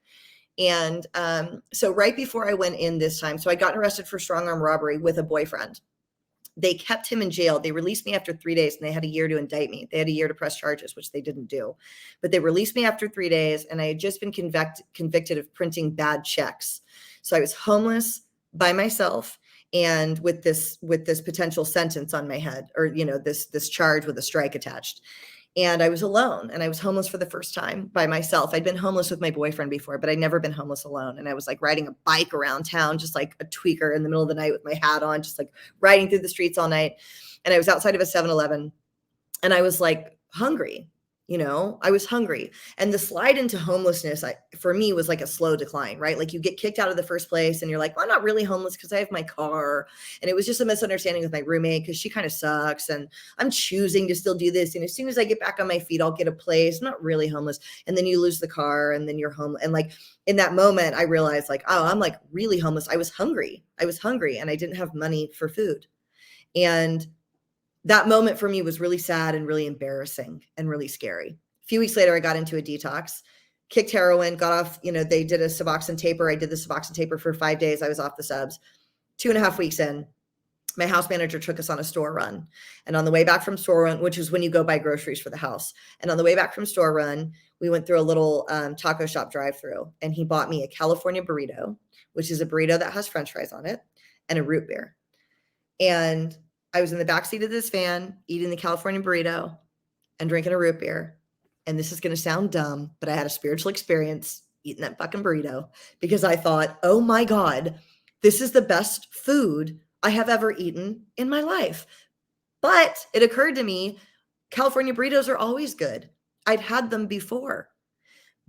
And so right before I went in this time, so I got arrested for strong arm robbery with a boyfriend. They kept him in jail. They released me after 3 days, and they had a year to indict me. They had a year to press charges, which they didn't do. But they released me after 3 days, and I had just been convicted of printing bad checks. So I was homeless by myself, and with this potential sentence on my head, or this charge with a strike attached. And I was alone, and I was homeless for the first time by myself. I'd been homeless with my boyfriend before, but I'd never been homeless alone. And I was like riding a bike around town, just like a tweaker in the middle of the night with my hat on, just like riding through the streets all night. And I was outside of a 7-Eleven, and I was like hungry. I was hungry. And the slide into homelessness, for me, was like a slow decline, right? Like you get kicked out of the first place and you're like, well, I'm not really homeless because I have my car. And it was just a misunderstanding with my roommate because she kind of sucks. And I'm choosing to still do this. And as soon as I get back on my feet, I'll get a place. I'm not really homeless. And then you lose the car and then you're home. And like in that moment, I realized like, oh, I'm like really homeless. I was hungry and I didn't have money for food. And that moment for me was really sad and really embarrassing and really scary. A few weeks later, I got into a detox, kicked heroin, got off, they did a Suboxone taper. I did the Suboxone taper for 5 days. I was off the subs. 2.5 weeks in, my house manager took us on a store run. And on the way back from store run, which is when you go buy groceries for the house. And on the way back from store run, we went through a little taco shop drive-through, and he bought me a California burrito, which is a burrito that has French fries on it, and a root beer. And I was in the backseat of this van eating the California burrito and drinking a root beer. And this is going to sound dumb, but I had a spiritual experience eating that fucking burrito because I thought, oh my God, this is the best food I have ever eaten in my life. But it occurred to me, California burritos are always good. I'd had them before.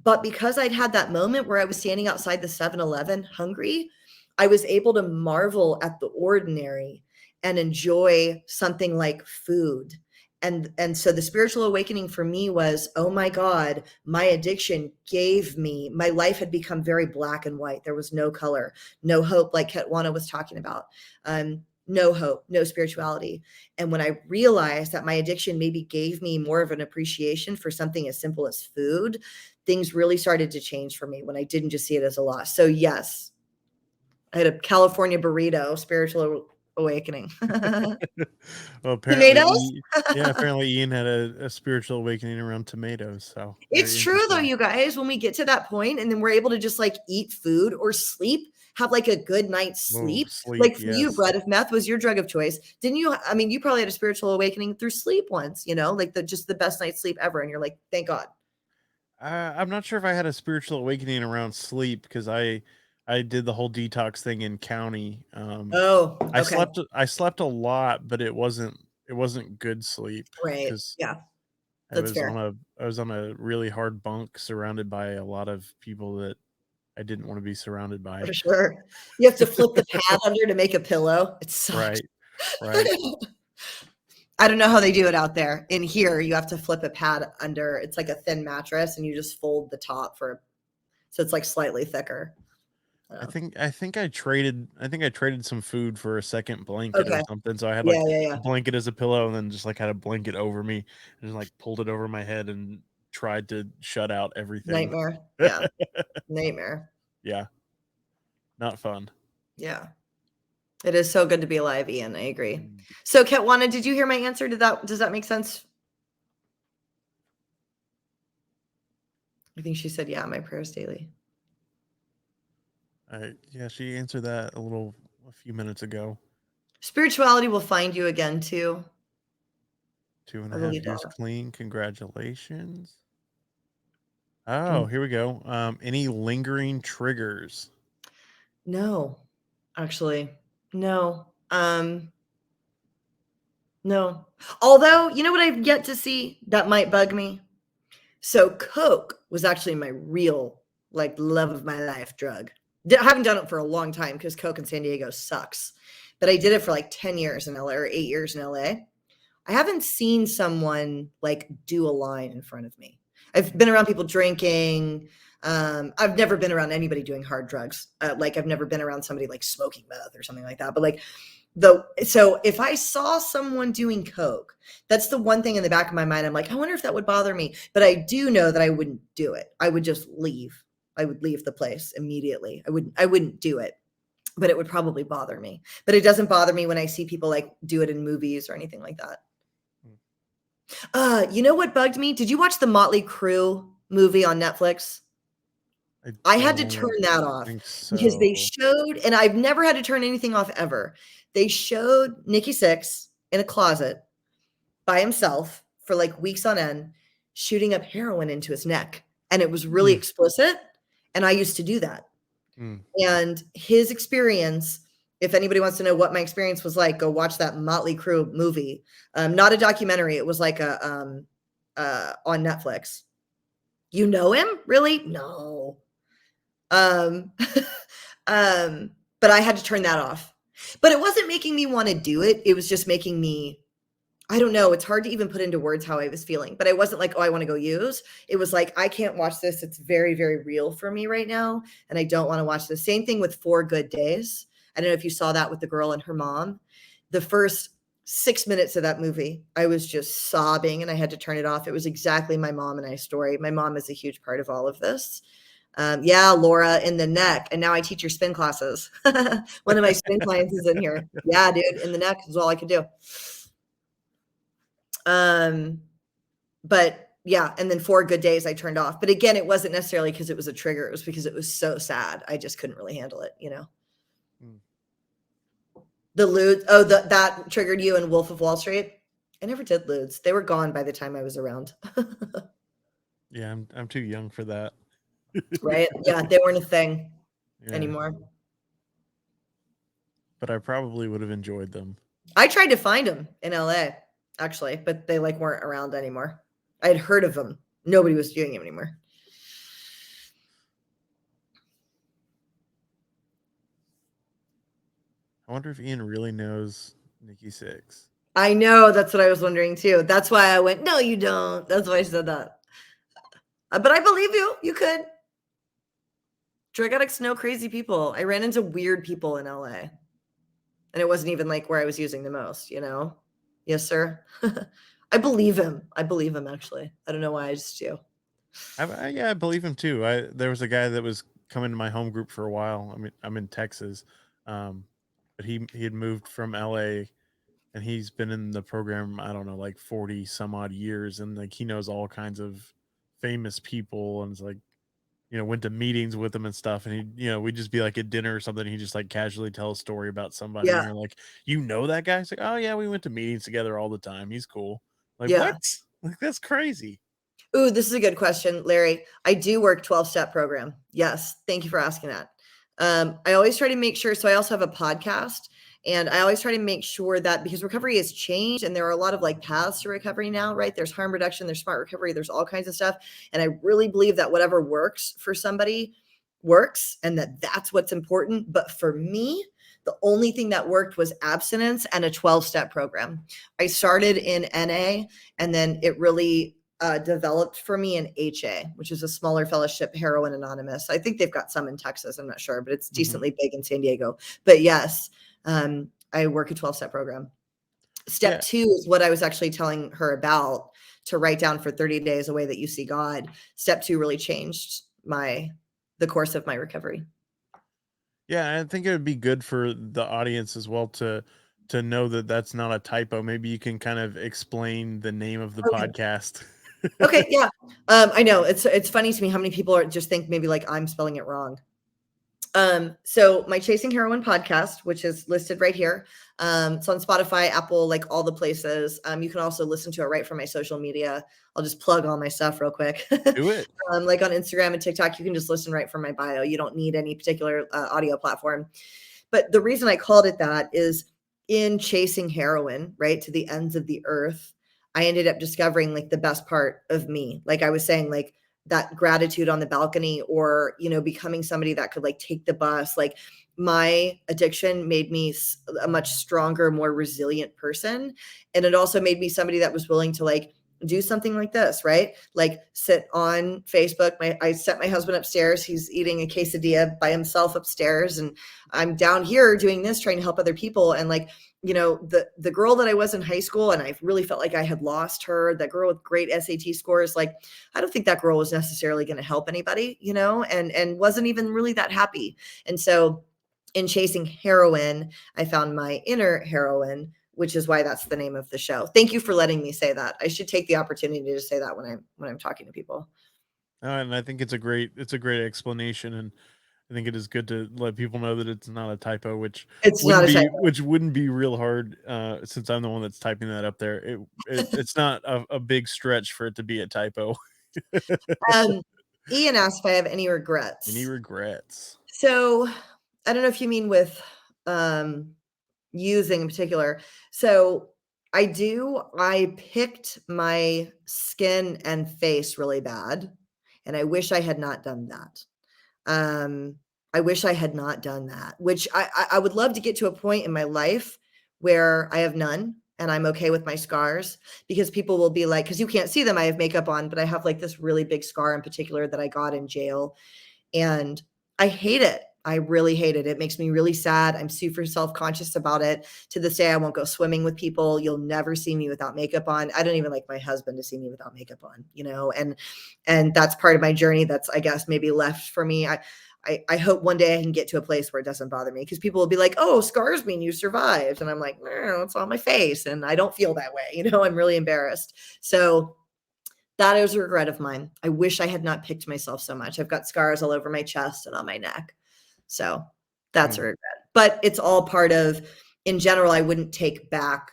But because I'd had that moment where I was standing outside the 7-Eleven hungry, I was able to marvel at the ordinary and enjoy something like food. And so the spiritual awakening for me was, oh my God, my addiction gave me, my life had become very black and white. There was no color, no hope, like Ketwana was talking about. No hope, no spirituality. And when I realized that my addiction maybe gave me more of an appreciation for something as simple as food, things really started to change for me when I didn't just see it as a loss. So yes, I had a California burrito, spiritual awakening.
Well, apparently,
Tomatoes?
apparently Ian had a spiritual awakening around tomatoes. So
It's true though, you guys, when we get to that point and then we're able to just like eat food or sleep, have like a good night's sleep. Like for you, Brett, if meth was your drug of choice, didn't you? I mean, you probably had a spiritual awakening through sleep once, like just the best night's sleep ever. And you're like, thank God.
I'm not sure if I had a spiritual awakening around sleep because I did the whole detox thing in county.
Oh, okay.
I slept a lot, but it wasn't it wasn't good sleep
Right.
because
Yeah,
I
that's
was
fair.
on a really hard bunk surrounded by a lot of people that I didn't want to be surrounded by.
For sure. You have to flip the pad under to make a pillow. It sucks.
Right. Right.
I don't know how they do it out there. In here, you have to flip a pad under. It's like a thin mattress, and you just fold the top so it's like slightly thicker.
I think I traded some food for a second blanket or
Okay.
something. So I had
Yeah,
like
yeah,
a
yeah.
blanket as a pillow and then just like had a blanket over me and just like pulled it over my head and tried to shut out everything.
Nightmare. Yeah. Nightmare.
Yeah, not fun.
Yeah. It is so good to be alive, Ian. I agree.
Mm.
So, Ketwana, did you hear my answer? Does that make sense? I think she said, yeah, my prayers daily.
Yeah, she answered that a few minutes ago.
Spirituality will find you again, too.
Two and
I
a half
believe
years
that.
clean. Congratulations. Oh, here we go. Any lingering triggers?
No, actually, no. No. Although, you know what I've yet to see that might bug me? So Coke was actually my real, like, love of my life drug. I haven't done it for a long time because Coke in San Diego sucks. But I did it for like 10 years in LA or 8 years in LA. I haven't seen someone like do a line in front of me. I've been around people drinking. I've never been around anybody doing hard drugs. Like I've never been around somebody like smoking meth or something like that. But like so if I saw someone doing coke, that's the one thing in the back of my mind. I'm like, I wonder if that would bother me. But I do know that I wouldn't do it. I would just leave. I would leave the place immediately. I wouldn't do it, but it would probably bother me. But it doesn't bother me when I see people like do it in movies or anything like that. You know what bugged me? Did you watch the Motley Crue movie on Netflix?
I
I had to turn
don't
that off
think
because they
so.
showed, and I've never had to turn anything off ever. They showed Nikki Sixx in a closet by himself for like weeks on end, shooting up heroin into his neck. And it was really
Mm,
explicit. And I used to do that.
mm.
And his experience, if anybody wants to know what my experience was like, go watch that Motley Crue movie. Not a documentary. It was like a on Netflix. You know him? Really? No. Um, but I had to turn that off. But it wasn't making me want to do it. It was just making me, I don't know. It's hard to even put into words how I was feeling. But I wasn't like, oh, I want to go use. It was like, I can't watch this. It's very, very real for me right now. And I don't want to watch this. Same thing with 4 Good Days. I don't know if you saw that with the girl and her mom. The first 6 minutes of that movie, I was just sobbing and I had to turn it off. It was exactly my mom and I story. My mom is a huge part of all of this. Yeah, Laura in the neck. And now I teach her spin classes. One of my spin clients is in here. Yeah, dude, in the neck is all I could do. But yeah, and then 4 Good Days I turned off. But again, it wasn't necessarily because it was a trigger. It was because it was so sad. I just couldn't really handle it, you know.
Mm.
The lewd. Oh, that triggered you in Wolf of Wall Street. I never did lewds. They were gone by the time I was around.
Yeah, I'm too young for that.
Right? Yeah, they weren't a thing
Yeah,
anymore.
but I probably would have enjoyed them.
I tried to find them in LA, actually, but they like weren't around anymore. I had heard of them. Nobody was doing them anymore.
I wonder if Ian really knows Nikki Sixx.
I know, that's what I was wondering too. That's why I went, no, you don't. That's why I said that. But I believe you. You could. Drug addicts know crazy people. I ran into weird people in LA. And it wasn't even like where I was using the most, you know? Yes, sir. I believe him. I believe him, actually. I don't know why I just do.
Yeah, I believe him too. There was a guy that was coming to my home group for a while. I mean, I'm in Texas, but he had moved from LA and he's been in the program. I don't know, like 40 some odd years, and like he knows all kinds of famous people, and it's like went to meetings with him and stuff. And we'd just be like at dinner or something. And he just like casually tell a story about somebody, and
Yeah.
you're like, that guy? It's like, oh yeah, we went to meetings together all the time. He's cool. Like what?
Yeah.
Like that's crazy.
Ooh, this is a good question, Larry. I do work 12-step program. Yes. Thank you for asking that. I always try to make sure. So I also have a podcast And I always try to make sure that, because recovery has changed and there are a lot of like paths to recovery now, right? There's harm reduction, there's smart recovery, there's all kinds of stuff. And I really believe that whatever works for somebody works, and that's what's important. But for me, the only thing that worked was abstinence and a 12-step program. I started in NA, and then it really developed for me in HA, which is a smaller fellowship, Heroine Anonymous. I think they've got some in Texas. I'm not sure, but it's decently big in San Diego. But yes, I work a 12-step program. Step 2 is what I was actually telling her about, to write down for 30 days a way that you see God. Step 2 really changed the course of my recovery.
Yeah, I think it would be good for the audience as well to know that that's not a typo. Maybe you can kind of explain the name of the podcast.
Okay, yeah. I know it's funny to me how many people just think maybe like I'm spelling it wrong. So my Chasing Heroine podcast, which is listed right here. It's on Spotify, Apple, like all the places. You can also listen to it right from my social media. I'll just plug all my stuff real quick.
Do it.
Like on Instagram and TikTok, you can just listen right from my bio. You don't need any particular audio platform. But the reason I called it that is, in chasing heroin, right, to the ends of the earth, I ended up discovering like the best part of me. Like I was saying, like that gratitude on the balcony, or, becoming somebody that could like take the bus. Like my addiction made me a much stronger, more resilient person. And it also made me somebody that was willing to like do something like this, right? Like sit on Facebook. I sent my husband upstairs. He's eating a quesadilla by himself upstairs. And I'm down here doing this, trying to help other people. And like, the girl that I was in high school, and I really felt like I had lost her, that girl with great SAT scores, like, I don't think that girl was necessarily going to help anybody, and wasn't even really that happy. And so in chasing heroin, I found my inner heroine, which is why that's the name of the show. Thank you for letting me say that. I should take the opportunity to say that when I'm talking to people.
And I think it's a great explanation, and I think it is good to let people know that it's not a typo, which
It's not a typo.
wouldn't be real hard, since I'm the one that's typing that up there. It's not a big stretch for it to be a typo.
Ian asked if I have any regrets.
Any regrets?
So I don't know if you mean with using in particular. So I do. I picked my skin and face really bad, and I wish I had not done that. I wish I had not done that, which I would love to get to a point in my life where I have none and I'm okay with my scars, because people will be like, because you can't see them, I have makeup on, but I have like this really big scar in particular that I got in jail, and I hate it. I really hate it. It makes me really sad. I'm super self-conscious about it. To this day, I won't go swimming with people. You'll never see me without makeup on. I don't even like my husband to see me without makeup on, and that's part of my journey. That's, I guess, maybe left for me. I hope one day I can get to a place where it doesn't bother me, because people will be like, oh, scars mean you survived. And I'm like, no, it's on my face. And I don't feel that way. I'm really embarrassed. So that is a regret of mine. I wish I had not picked myself so much. I've got scars all over my chest and on my neck. So that's a regret, but it's all part of, in general, I wouldn't take back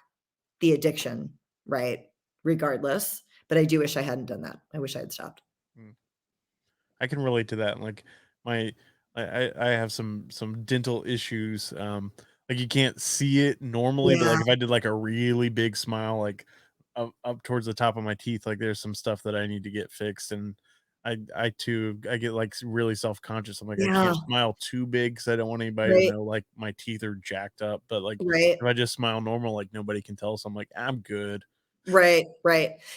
the addiction, right? Regardless, but I do wish I hadn't done that. I wish I had stopped.
I can relate to that. Like I have some dental issues. Like you can't see it normally, but like if I did like a really big smile, like up towards the top of my teeth, like there's some stuff that I need to get fixed. And I too, I get like really self-conscious. I'm like, I can't smile too big because I don't want anybody to know like my teeth are jacked up. But like if I just smile normal, like nobody can tell. So I'm like, I'm good.
Right.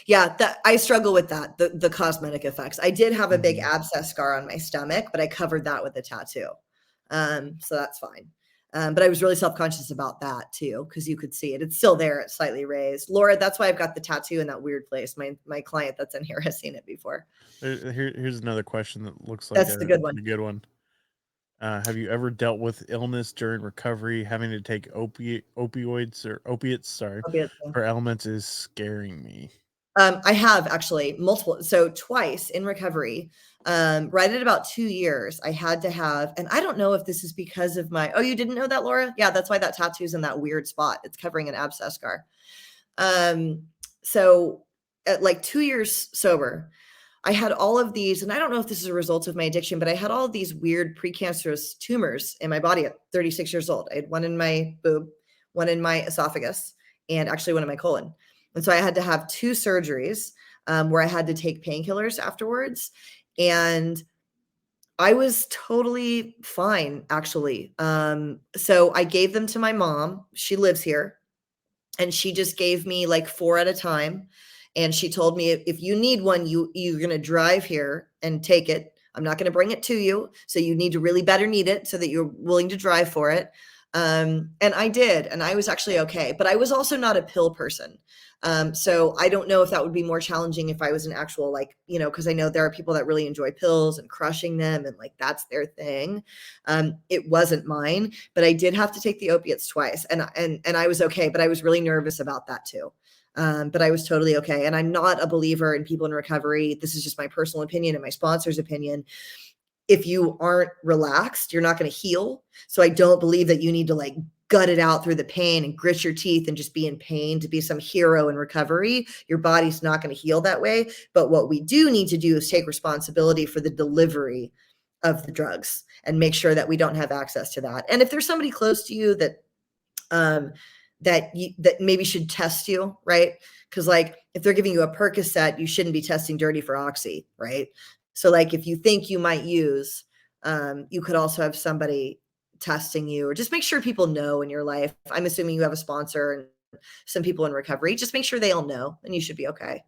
Yeah, that I struggle with that, the cosmetic effects. I did have a big abscess scar on my stomach, but I covered that with a tattoo. So that's fine. But I was really self-conscious about that too, because you could see it. It's still there. It's slightly raised. Laura, that's why I've got the tattoo in that weird place. My client that's in here has seen it before.
Here's another question that looks like
That's the good one.
a good one. Have you ever dealt with illness during recovery? Having to take opiates, sorry,
Opiates, yeah.
for elements is scaring me.
I have actually multiple. So twice in recovery, right at about 2 years, I had to have, and I don't know if this is because of oh, you didn't know that, Laura? Yeah, that's why that tattoo's in that weird spot. It's covering an abscess scar. So at like 2 years sober, I had all of these, and I don't know if this is a result of my addiction, but I had all of these weird precancerous tumors in my body at 36 years old. I had one in my boob, one in my esophagus, and actually one in my colon. And so I had to have 2 surgeries where I had to take painkillers afterwards. And I was totally fine, actually. So I gave them to my mom. She lives here, and she just gave me like 4 at a time. And she told me, if you need one, you're going to drive here and take it. I'm not going to bring it to you. So you need to really better need it so that you're willing to drive for it. And I did, and I was actually okay, but I was also not a pill person. So I don't know if that would be more challenging if I was an actual, like, because I know there are people that really enjoy pills and crushing them, and like that's their thing. It wasn't mine, but I did have to take the opiates twice, and I was okay, but I was really nervous about that too. But I was totally okay. And I'm not a believer in people in recovery. This is just my personal opinion and my sponsor's opinion. If you aren't relaxed, you're not going to heal. So I don't believe that you need to like gut it out through the pain and grit your teeth and just be in pain to be some hero in recovery. Your body's not going to heal that way. But what we do need to do is take responsibility for the delivery of the drugs and make sure that we don't have access to that. And if there's somebody close to you that that maybe should test you, right? Because like if they're giving you a Percocet, you shouldn't be testing dirty for oxy, right? So like if you think you might use, you could also have somebody testing you, or just make sure people know in your life. I'm assuming you have a sponsor and some people in recovery. Just make sure they all know, and you should be okay.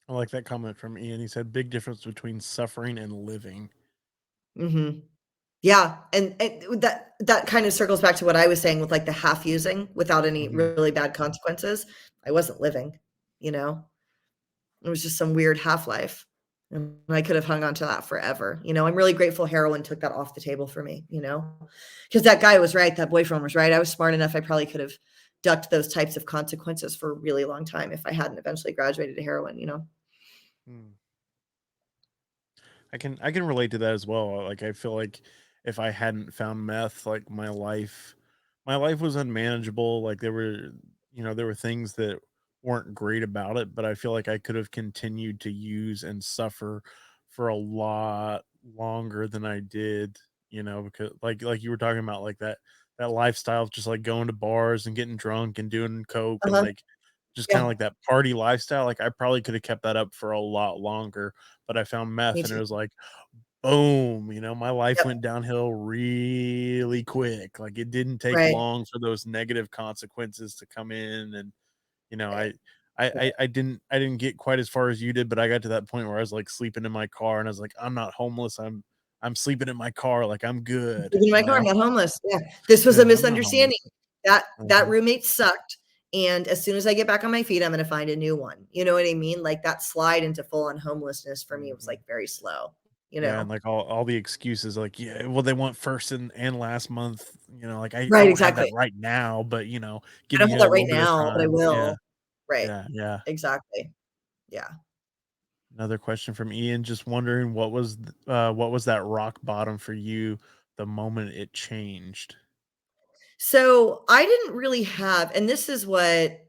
I like that comment from Ian. He said, "Big difference between suffering and living."
Mm-hmm. Yeah, and that kind of circles back to what I was saying with like the half using without any
Mm-hmm.
really bad consequences. I wasn't living, you know. It was just some weird half-life, and I could have hung on to that forever. I'm really grateful heroin took that off the table for me, because that guy was right, that boyfriend was right. I was smart enough, I probably could have ducked those types of consequences for a really long time if I hadn't eventually graduated to heroin.
Mm. I can relate to that as well. Like I feel like if I hadn't found meth, like my life was unmanageable. Like there were things that weren't great about it, but I feel like I could have continued to use and suffer for a lot longer than I did, because like you were talking about, like that lifestyle of just like going to bars and getting drunk and doing coke and
Uh-huh.
like just kind of
Yeah,
like that party lifestyle. Like I probably could have kept that up for a lot longer, but I found
me
meth and it
too.
was like, boom, my life
Yep,
went downhill really quick. Like it didn't take
right.
long for those negative consequences to come in. And, you know,
Right.
I, I didn't get quite as far as you did, but I got to that point where I was like sleeping in my car and I was like, I'm not homeless. I'm sleeping in my car. Like I'm good,
Living in my car, I'm not homeless. Yeah. This was
Yeah,
a
I'm not homeless.
misunderstanding. That
Uh-huh.
roommate sucked. And as soon as I get back on my feet, I'm gonna find a new one. You know what I mean? Like that slide into full on homelessness for me was
Mhm.
like very slow, you
Yeah, and
know?
like all the excuses, like, yeah, well, they want first and last month, like I
Right,
don't have that
exactly.
right now, but
I
give
don't
me
have
a
that right
little bit of
now, but I
time. Yeah,
will. Right.
yeah, yeah.
Exactly. Yeah.
Another question from Ian, just wondering what was that rock bottom for you the moment it changed?
So I didn't really have, and this is what,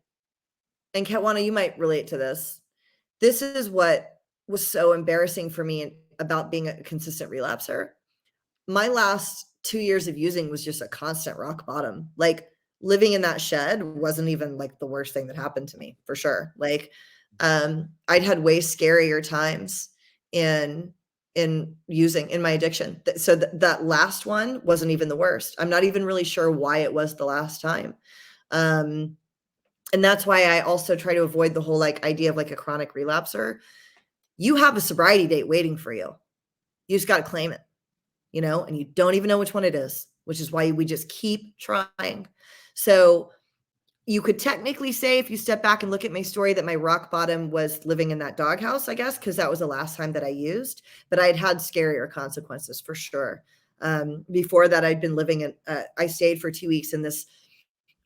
and Katwana, you might relate to this. This is what was so embarrassing for me about being a consistent relapser. My last 2 years of using was just a constant rock bottom. Like, living in that shed wasn't even, like, the worst thing that happened to me, for sure. Like, I'd had way scarier times in using in my addiction. So that last one wasn't even the worst. I'm not even really sure why it was the last time. Um, and that's why I also try to avoid the whole, like, idea of, like, a chronic relapser. You have a sobriety date waiting for you. You just gotta claim it. And you don't even know which one it is, which is why we just keep trying. So you could technically say, if you step back and look at my story, that my rock bottom was living in that doghouse, I guess, because that was the last time that I used. But I'd had scarier consequences for sure. Before that, I'd been living in, I stayed for 2 weeks in this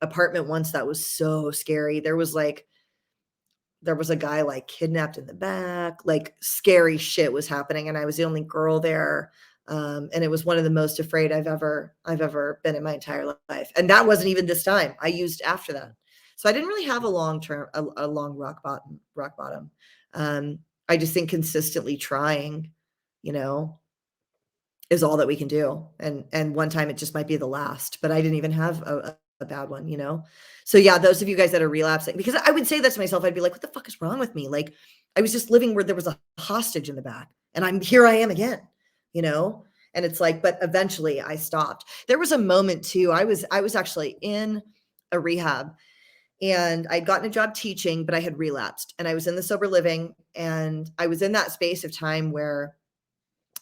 apartment once that was so scary. There was a guy like kidnapped in the back, like scary shit was happening, and I was the only girl there. And it was one of the most afraid I've ever been in my entire life. And that wasn't even this time. I used after that. So I didn't really have a long term, a long rock bottom. I just think consistently trying, you know, is all that we can do. And one time it just might be the last, but I didn't even have a bad one, you know? So yeah, those of you guys that are relapsing, because I would say that to myself, I'd be like, what the fuck is wrong with me? Like I was just living where there was a hostage in the back and here I am again, you know? And it's like, but eventually I stopped. There was a moment too. I was actually in a rehab and I'd gotten a job teaching, but I had relapsed and I was in the sober living and I was in that space of time where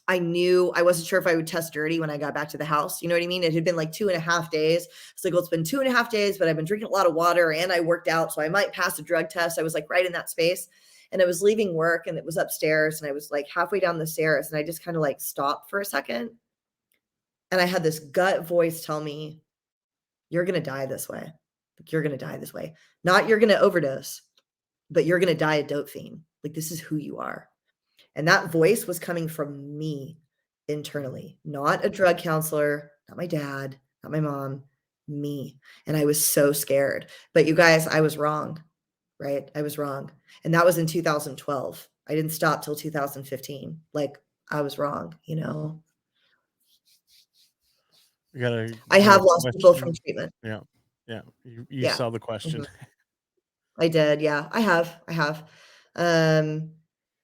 I knew I wasn't sure if I would test dirty when I got back to the house. You know what I mean? It had been like 2.5 days. It's like, well, it's been 2.5 days, but I've been drinking a lot of water and I worked out. So I might pass a drug test. I was like right in that space. And I was leaving work and it was upstairs and I was like halfway down the stairs and I just kind of like stopped for a second. And I had this gut voice tell me, you're going to die this way. Like, you're going to die this way. Not you're going to overdose, but you're going to die a dope fiend. Like this is who you are. And that voice was coming from me internally, not a drug counselor, not my dad, not my mom, me. And I was so scared. But you guys, I was wrong, right? I was wrong. And that was in 2012. I didn't stop till 2015. Like I was wrong, you know. I have lost people from treatment.
Yeah. Yeah. You
Yeah.
saw the question.
I did. Yeah, I have.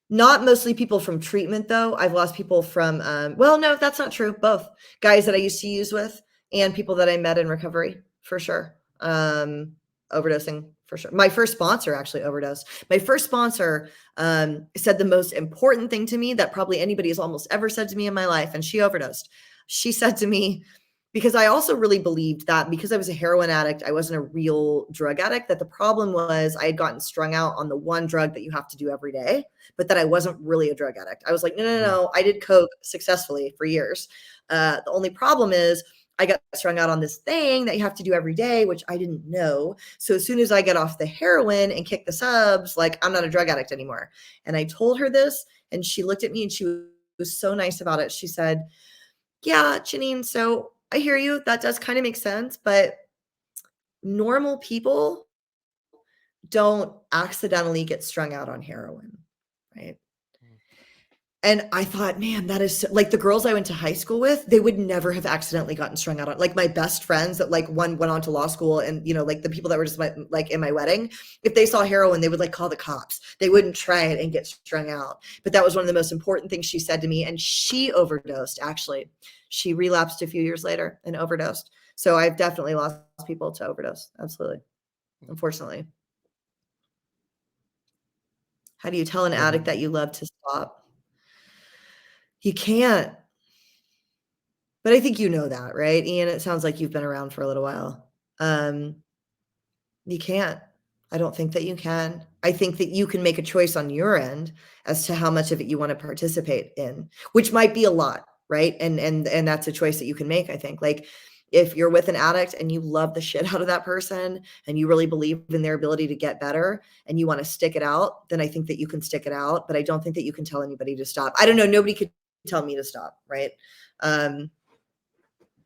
Not mostly people from treatment though. I've lost people from, well, no, that's not true. Both guys that I used to use with and people that I met in recovery for sure. Overdosing for sure. My first sponsor actually overdosed. My first sponsor said the most important thing to me that probably anybody has almost ever said to me in my life, and she overdosed. She said to me, because I also really believed that because I was a heroin addict, I wasn't a real drug addict, that the problem was I had gotten strung out on the one drug that you have to do every day, but that I wasn't really a drug addict. I was like, no, I did coke successfully for years. The only problem is I got strung out on this thing that you have to do every day, which I didn't know. So as soon as I get off the heroin and kick the subs, like I'm not a drug addict anymore. And I told her this and she looked at me and she was so nice about it. She said, yeah, Jeannine, so I hear you. That does kind of make sense, but normal people don't accidentally get strung out on heroin, right? And I thought, man, that is so, like the girls I went to high school with, they would never have accidentally gotten strung out on, like my best friends that like one went on to law school and, you know, like the people that were just like in my wedding, if they saw heroin, they would like call the cops. They wouldn't try it and get strung out. But that was one of the most important things she said to me. And she overdosed, actually. She relapsed a few years later and overdosed. So I've definitely lost people to overdose. Absolutely. Unfortunately. How do you tell an addict that you love to stop? You can't. But I think you know that, right, Ian? It sounds like you've been around for a little while. You can't. I don't think that you can. I think that you can make a choice on your end as to how much of it you want to participate in, which might be a lot, right? And that's a choice that you can make, I think. Like if you're with an addict and you love the shit out of that person and you really believe in their ability to get better and you want to stick it out, then I think that you can stick it out. But I don't think that you can tell anybody to stop. I don't know. Nobody could tell me to stop, right?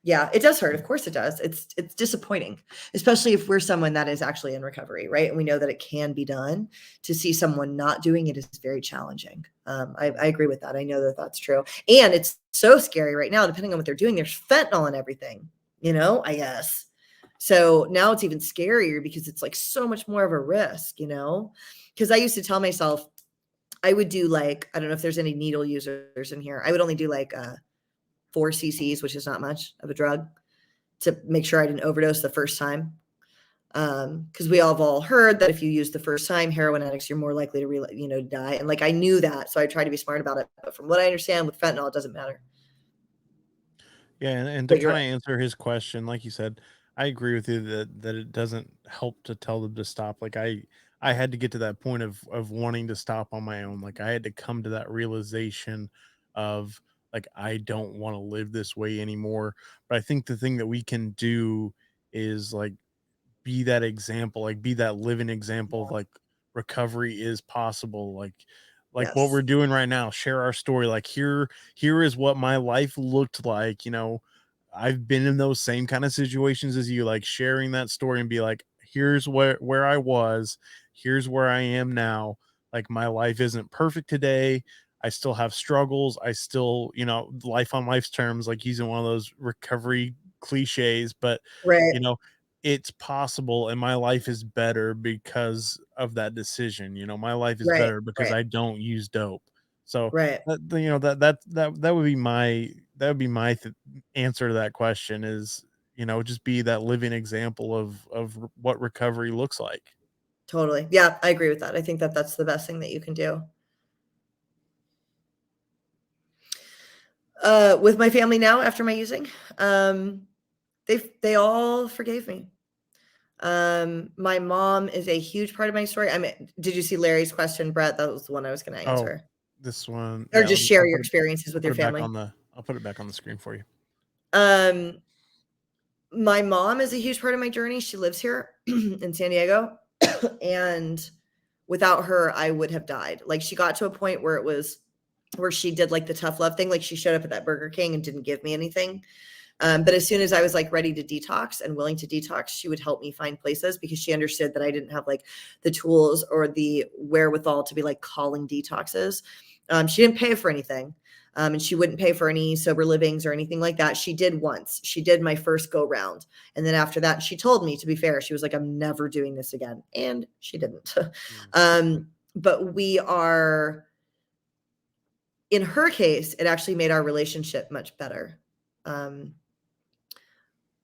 Yeah, it does hurt. Of course it does. It's disappointing, especially if we're someone that is actually in recovery, right? And we know that it can be done. To see someone not doing it is very challenging. I agree with that. I know that that's true. And it's so scary right now, depending on what they're doing. There's fentanyl and everything, you know, I guess. So now it's even scarier because it's like so much more of a risk, you know, because I used to tell myself I would do like, I don't know if there's any needle users in here. I would only do like 4 cc's, which is not much of a drug, to make sure I didn't overdose the first time. Because we have all heard that if you use the first time, heroin addicts, you're more likely to die. And like I knew that, so I tried to be smart about it. But from what I understand with fentanyl, it doesn't matter.
Yeah, and to kind of answer his question, like you said, I agree with you that it doesn't help to tell them to stop. Like I had to get to that point of wanting to stop on my own. Like I had to come to that realization of like I don't want to live this way anymore. But I think the thing that we can do is like be that example, like be that living example of like recovery is possible. Like what we're doing right now, share our story. Like here is what my life looked like. You know, I've been in those same kind of situations as you, like sharing that story and be like, here's where I was, here's where I am now. Like my life isn't perfect today. I still have struggles. I still, life on life's terms, like using one of those recovery cliches, but
Right.
you know, it's possible and my life is better because of that decision. My life is
Right,
better because
right,
I don't use dope. So
right.
that would be my answer to that question is, just be that living example of what recovery looks like.
Totally. Yeah, I agree with that. I think that that's the best thing that you can do. With my family now after my using, um, they all forgave me. My mom is a huge part of my story. I mean, did you see Larry's question, Brett? That was the one I was going to
Oh,
answer.
this one,
Or
yeah,
just share your experiences with your family.
I'll put it back on the screen for you.
Um, my mom is a huge part of my journey. She lives here in San Diego, and without her, I would have died. Like she got to a point where she did like the tough love thing. Like she showed up at that Burger King and didn't give me anything. But as soon as I was like ready to detox and willing to detox, she would help me find places because she understood that I didn't have like the tools or the wherewithal to be like calling detoxes. She didn't pay for anything. And she wouldn't pay for any sober livings or anything like that. She did once. She did my first go round. And then after that, she told me, to be fair, she was like, I'm never doing this again. And she didn't.
Mm.
But we are, in her case, it actually made our relationship much better. Um,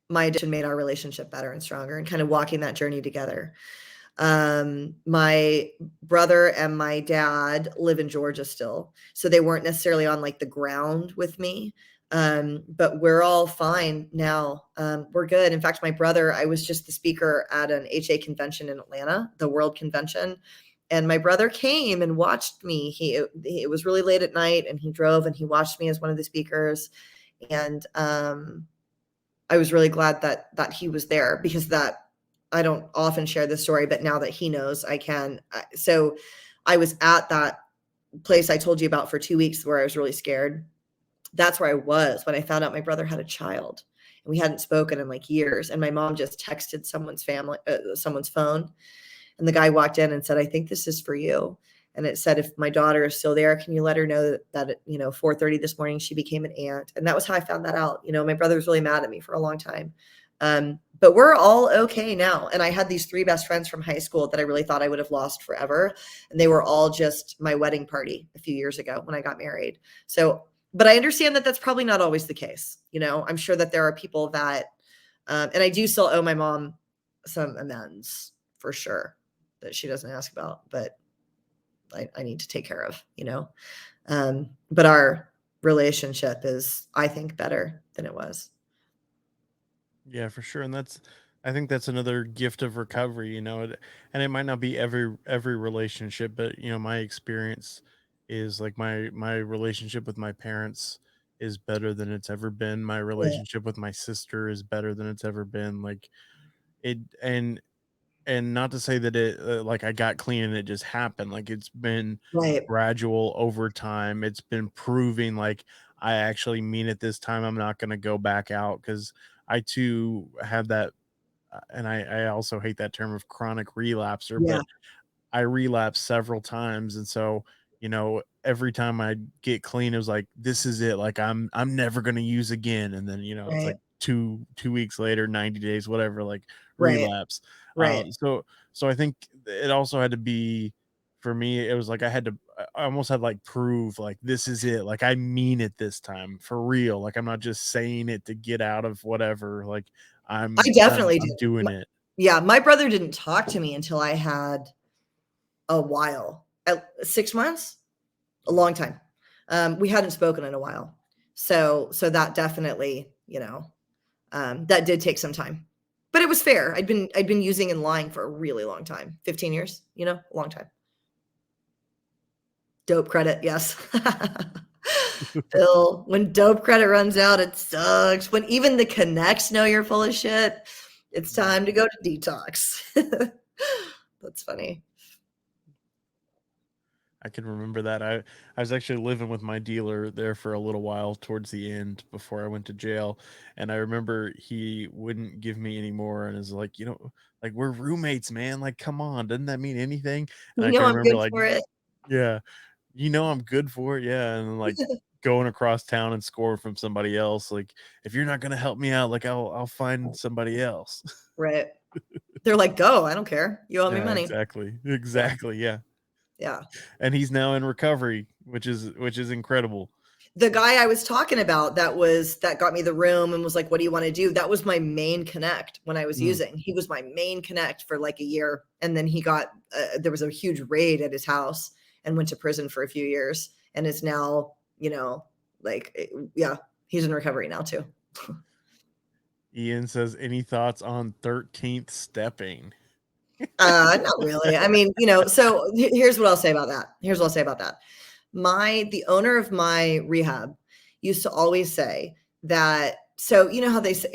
my addiction made our relationship better and stronger and kind of walking that journey together. My brother and my dad live in Georgia still, so they weren't necessarily on like the ground with me. But we're all fine now. We're good. In fact, my brother, I was just the speaker at an HA convention in Atlanta, the World Convention, and my brother came and watched me. It was really late at night, and he drove and he watched me as one of the speakers. And I was really glad that he was there because that I don't often share this story, but now that he knows, I can. So I was at that place I told you about for 2 weeks where I was really scared. That's where I was when I found out my brother had a child, and we hadn't spoken in like years. And my mom just texted someone's phone, and the guy walked in and said, "I think this is for you." And it said, "If my daughter is still there, can you let her know that at, 4:30 this morning, she became an aunt." And that was how I found that out. My brother was really mad at me for a long time. But we're all okay now. And I had these 3 best friends from high school that I really thought I would have lost forever. And they were all just my wedding party a few years ago when I got married. So, but I understand that that's probably not always the case. I'm sure that there are people that, and I do still owe my mom some amends for sure that she doesn't ask about, but I need to take care of. But our relationship is, I think, better than it was.
Yeah, for sure. And I think that's another gift of recovery, and it might not be every relationship, but my experience is like my relationship with my parents is better than it's ever been. My
Yeah.
relationship with my sister is better than it's ever been. Like it and not to say that it like I got clean and it just happened. Like it's been
Right.
gradual over time. It's been proving like I actually mean it this time. I'm not going to go back out because I too have that, and I also hate that term of chronic relapser,
Yeah.
but I relapsed several times, and so, every time I get clean, it was like, "This is it, like, I'm never gonna use again," and then, it's
Right.
like 2 weeks later, 90 days, whatever, like,
Right.
relapse.
Right.
So I think it also had to be for me, it was like I almost had, like, prove, like, "This is it, like, I mean it this time, for real, like, I'm not just saying it to get out of whatever, like,
I definitely
I'm
did.
doing it."
Yeah. My brother didn't talk to me until I had a while, 6 months, a long time. We hadn't spoken in a while. So that definitely, that did take some time, but it was fair. I'd been using and lying for a really long time, 15 years, a long time. Dope credit, yes. Phil, when dope credit runs out, it sucks. When even the connects know you're full of shit, it's
Mm.
time to go to detox. That's funny.
I can remember that. I was actually living with my dealer there for a little while towards the end before I went to jail, and I remember he wouldn't give me any more, and is like, like we're roommates, man. Like, come on, doesn't that mean anything? And
You
I
know
can
I'm
remember
good
like,
for it.
yeah, I'm good for it, yeah, and like going across town and scoring from somebody else. Like, if you're not going to help me out, like I'll find somebody else.
Right. They're like, go, I don't care. You owe me
Yeah,
money.
exactly. Yeah.
Yeah.
And he's now in recovery, which is incredible.
The guy I was talking about that got me the room and was like, what do you want to do? That was my main connect when I was using. He was my main connect for like a year. And then he got, there was a huge raid at his house and went to prison for a few years and is now, yeah, he's in recovery now too.
Ian says, any thoughts on 13th stepping?
Not really. I mean, so here's what I'll say about that. The owner of my rehab used to always say that, so you know how they say,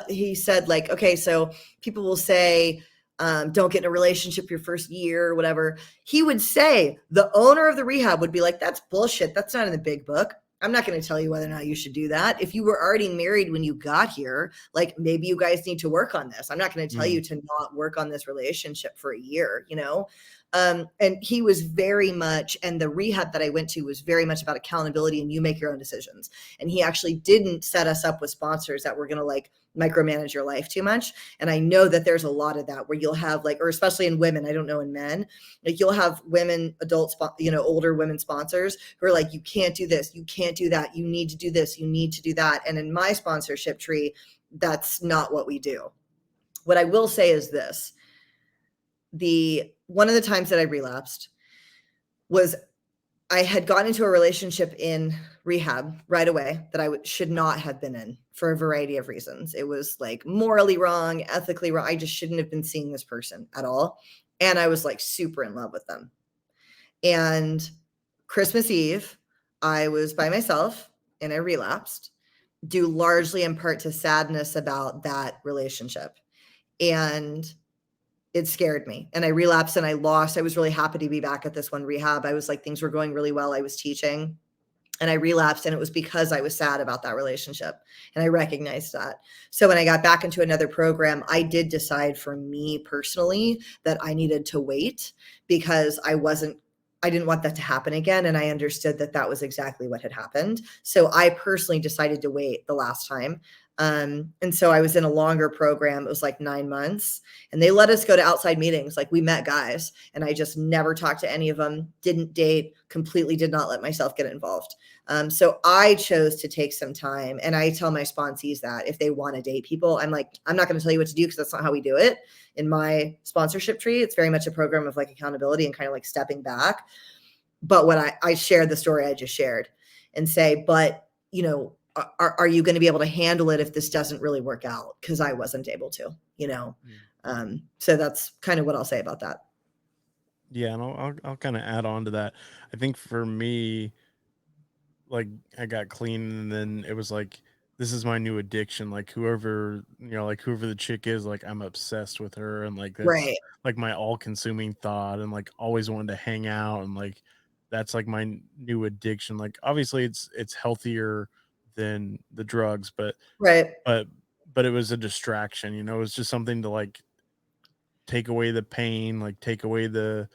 he said like, okay, so people will say, don't get in a relationship your first year or whatever. He would say, the owner of the rehab would be like, that's bullshit. That's not in the big book. I'm not going to tell you whether or not you should do that. If you were already married when you got here, like maybe you guys need to work on this. I'm not going to tell you to not work on this relationship for a year, and he was very much, and the rehab that I went to was very much about accountability and you make your own decisions. And he actually didn't set us up with sponsors that were going to like micromanage your life too much. And I know that there's a lot of that where you'll have like, or especially in women, I don't know in men, like you'll have women, adults, older women sponsors who are like, you can't do this, you can't do that, you need to do this, you need to do that. And in my sponsorship tree, that's not what we do. What I will say is this. One of the times that I relapsed was I had gotten into a relationship in rehab right away that I should not have been in for a variety of reasons. It was like morally wrong, ethically wrong. I just shouldn't have been seeing this person at all. And I was like super in love with them. And Christmas Eve, I was by myself and I relapsed, due largely in part to sadness about that relationship. And it scared me and I relapsed and I lost. I was really happy to be back at this one rehab. I was like, things were going really well. I was teaching and I relapsed and it was because I was sad about that relationship. And I recognized that. So when I got back into another program, I did decide for me personally that I needed to wait because I didn't want that to happen again. And I understood that that was exactly what had happened. So I personally decided to wait the last time. And so I was in a longer program. It was like 9 months and they let us go to outside meetings. Like we met guys and I just never talked to any of them, didn't date, completely did not let myself get involved. So I chose to take some time and I tell my sponsees that if they want to date people, I'm like, I'm not going to tell you what to do because that's not how we do it. In my sponsorship tree, it's very much a program of like accountability and kind of like stepping back. But when I share the story I just shared and say, but are you going to be able to handle it if this doesn't really work out? Because I wasn't able to, so that's kind of what I'll say about that.
Yeah, and I'll kind of add on to that. I think for me, like I got clean, and then it was like this is my new addiction. Like whoever whoever the chick is, like I'm obsessed with her, and like that's
Right.
like my all-consuming thought, and like always wanting to hang out, and like that's like my new addiction. Like obviously it's healthier than the drugs,
Right.
but it was a distraction. It was just something to like take away the pain, like take away the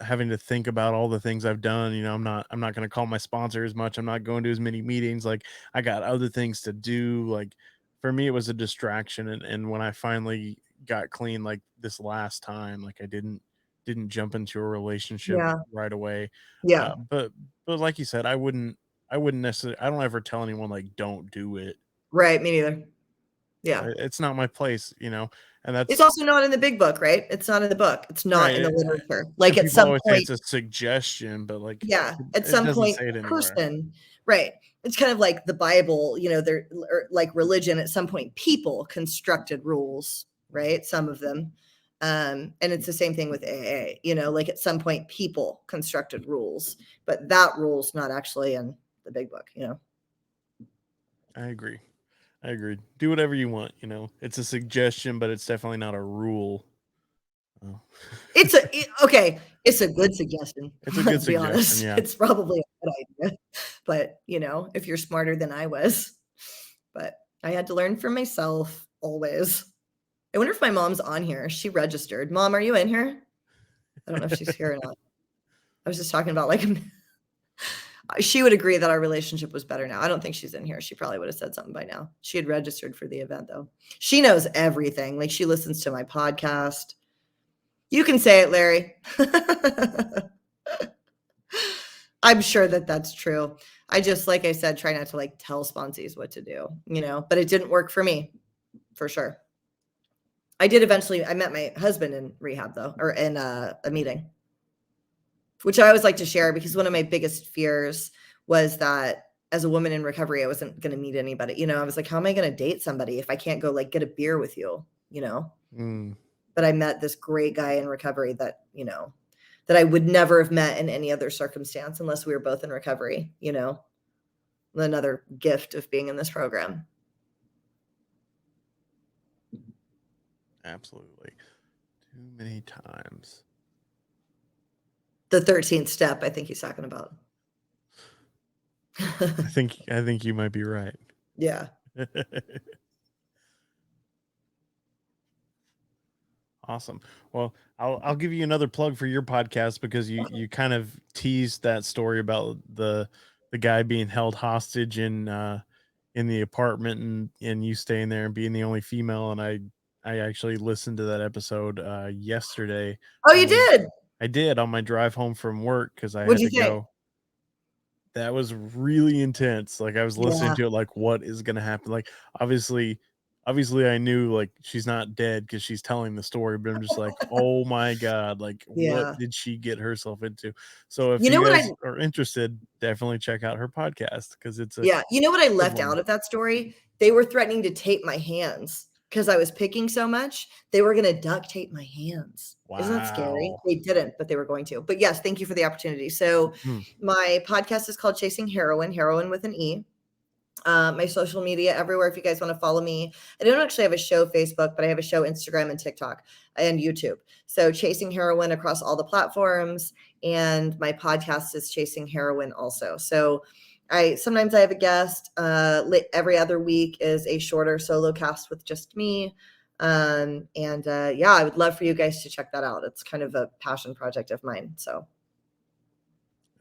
having to think about all the things I've done. I'm not going to call my sponsor as much. I'm not going to as many meetings. Like I got other things to do. Like for me, it was a distraction. And when I finally got clean, like this last time, like I didn't jump into a relationship
Yeah.
right away.
Yeah.
But like you said, I wouldn't necessarily, I don't ever tell anyone like, don't do it.
Right. Me neither. Yeah.
It's not my place, and
It's
that's
also not in the big book, right? It's not in the book. It's not in
right.
the literature. Like
And
at
people
some
always say
point,
it's a suggestion, but like
yeah, at
it
some
doesn't
point,
say it
a
anywhere.
person, right? It's kind of like the Bible, they're like religion. At some point, people constructed rules, right? Some of them. And it's the same thing with AA, like at some point, people constructed rules, but that rule's not actually in the big book,
I agree. Do whatever you want, It's a suggestion, but it's definitely not a rule. Oh.
Okay. It's a good suggestion.
It's a good
Let's be
suggestion,
honest.
yeah.
It's probably a good idea, but if you're smarter than I was, but I had to learn for myself always. I wonder if my mom's on here. She registered. Mom, are you in here? I don't know if she's here or not. I was just talking about like, She would agree that our relationship was better now. I don't think she's in here. She probably would have said something by now. She had registered for the event though. She knows everything. Like she listens to my podcast. You can say it, Larry. I'm sure that that's true. I just, like I said, try not to like tell sponsees what to do, but it didn't work for me, for sure. I met my husband in rehab though, or in a meeting, which I always like to share because one of my biggest fears was that as a woman in recovery, I wasn't going to meet anybody. I was like, how am I going to date somebody if I can't go like get a beer with you, But I met this great guy in recovery that, that I would never have met in any other circumstance unless we were both in recovery, another gift of being in this program.
Absolutely. Too many times.
The 13th step, I think he's talking about.
I think you might be right.
Yeah.
Awesome. Well, I'll give you another plug for your podcast because you kind of teased that story about the guy being held hostage in the apartment and you staying there and being the only female, and I actually listened to that episode yesterday.
Oh, you did?
I did on my drive home from work because I
What'd
had
you
to
think?
go. That was really intense. Like I was listening to it like what is going to happen? Like obviously I knew like she's not dead cuz she's telling the story, but I'm just like, "Oh my god, like what
Yeah.
did she get herself into?" So if
You
you
know what I
guys are interested, definitely check out her podcast cuz it's a
Yeah, you know what I
good
left
one.
out of that story? They were threatening to tape my hands because I was picking so much. They were gonna duct tape my hands. Isn't that scary?
Wow.
They didn't, but they were going to. But yes, thank you for the opportunity. So
Hmm.
my podcast is called Chasing Heroine, heroin with an E. My social media everywhere. If you guys want to follow me, I don't actually have a show Facebook, but I have a show Instagram and TikTok and YouTube. So Chasing Heroine across all the platforms, and my podcast is Chasing Heroine also. So sometimes I have a guest. Every other week is a shorter solo cast with just me. Yeah, I would love for you guys to check that out. It's kind of a passion project of mine. So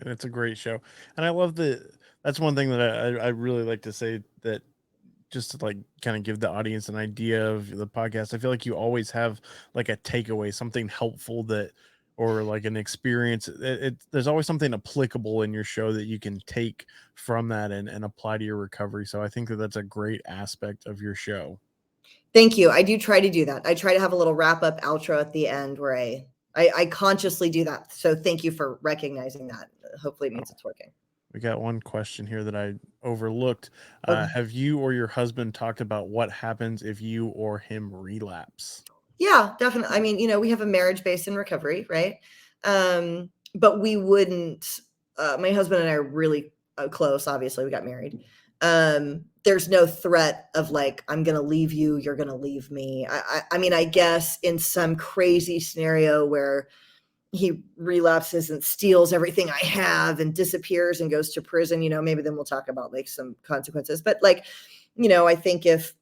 And it's a great show. And I love that's one thing that I really like to say, that just to like kind of give the audience an idea of the podcast. I feel like you always have like a takeaway, something helpful that, or like an experience. There's always something applicable in your show that you can take from that and apply to your recovery. So I think that that's a great aspect of your show.
thank you. I do try to do that. I try to have a little wrap up outro at the end where I consciously do that. So thank you for recognizing that. Hopefully it means it's working.
We got one question here that I overlooked.
Okay.
Have you or your husband talked about what happens if you or him relapse?
Yeah, definitely. I mean, we have a marriage based in recovery, right? But we wouldn't, my husband and I are really close. Obviously, we got married. There's no threat of like, I'm going to leave you, you're going to leave me. I mean, I guess in some crazy scenario where he relapses and steals everything I have and disappears and goes to prison, maybe then we'll talk about like some consequences. But like, I think if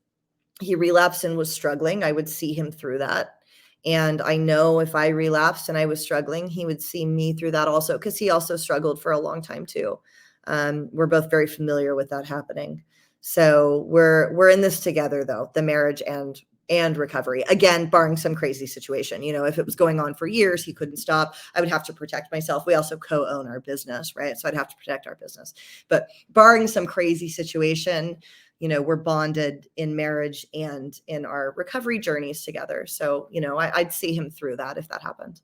he relapsed and was struggling, I would see him through that. And I know if I relapsed and I was struggling, he would see me through that also, because he also struggled for a long time too. We're both very familiar with that happening. So we're in this together though, the marriage and recovery, again, barring some crazy situation. If it was going on for years, he couldn't stop, I would have to protect myself. We also co-own our business, right? So I'd have to protect our business. But barring some crazy situation, we're bonded in marriage and in our recovery journeys together. So, I'd see him through that if that happened.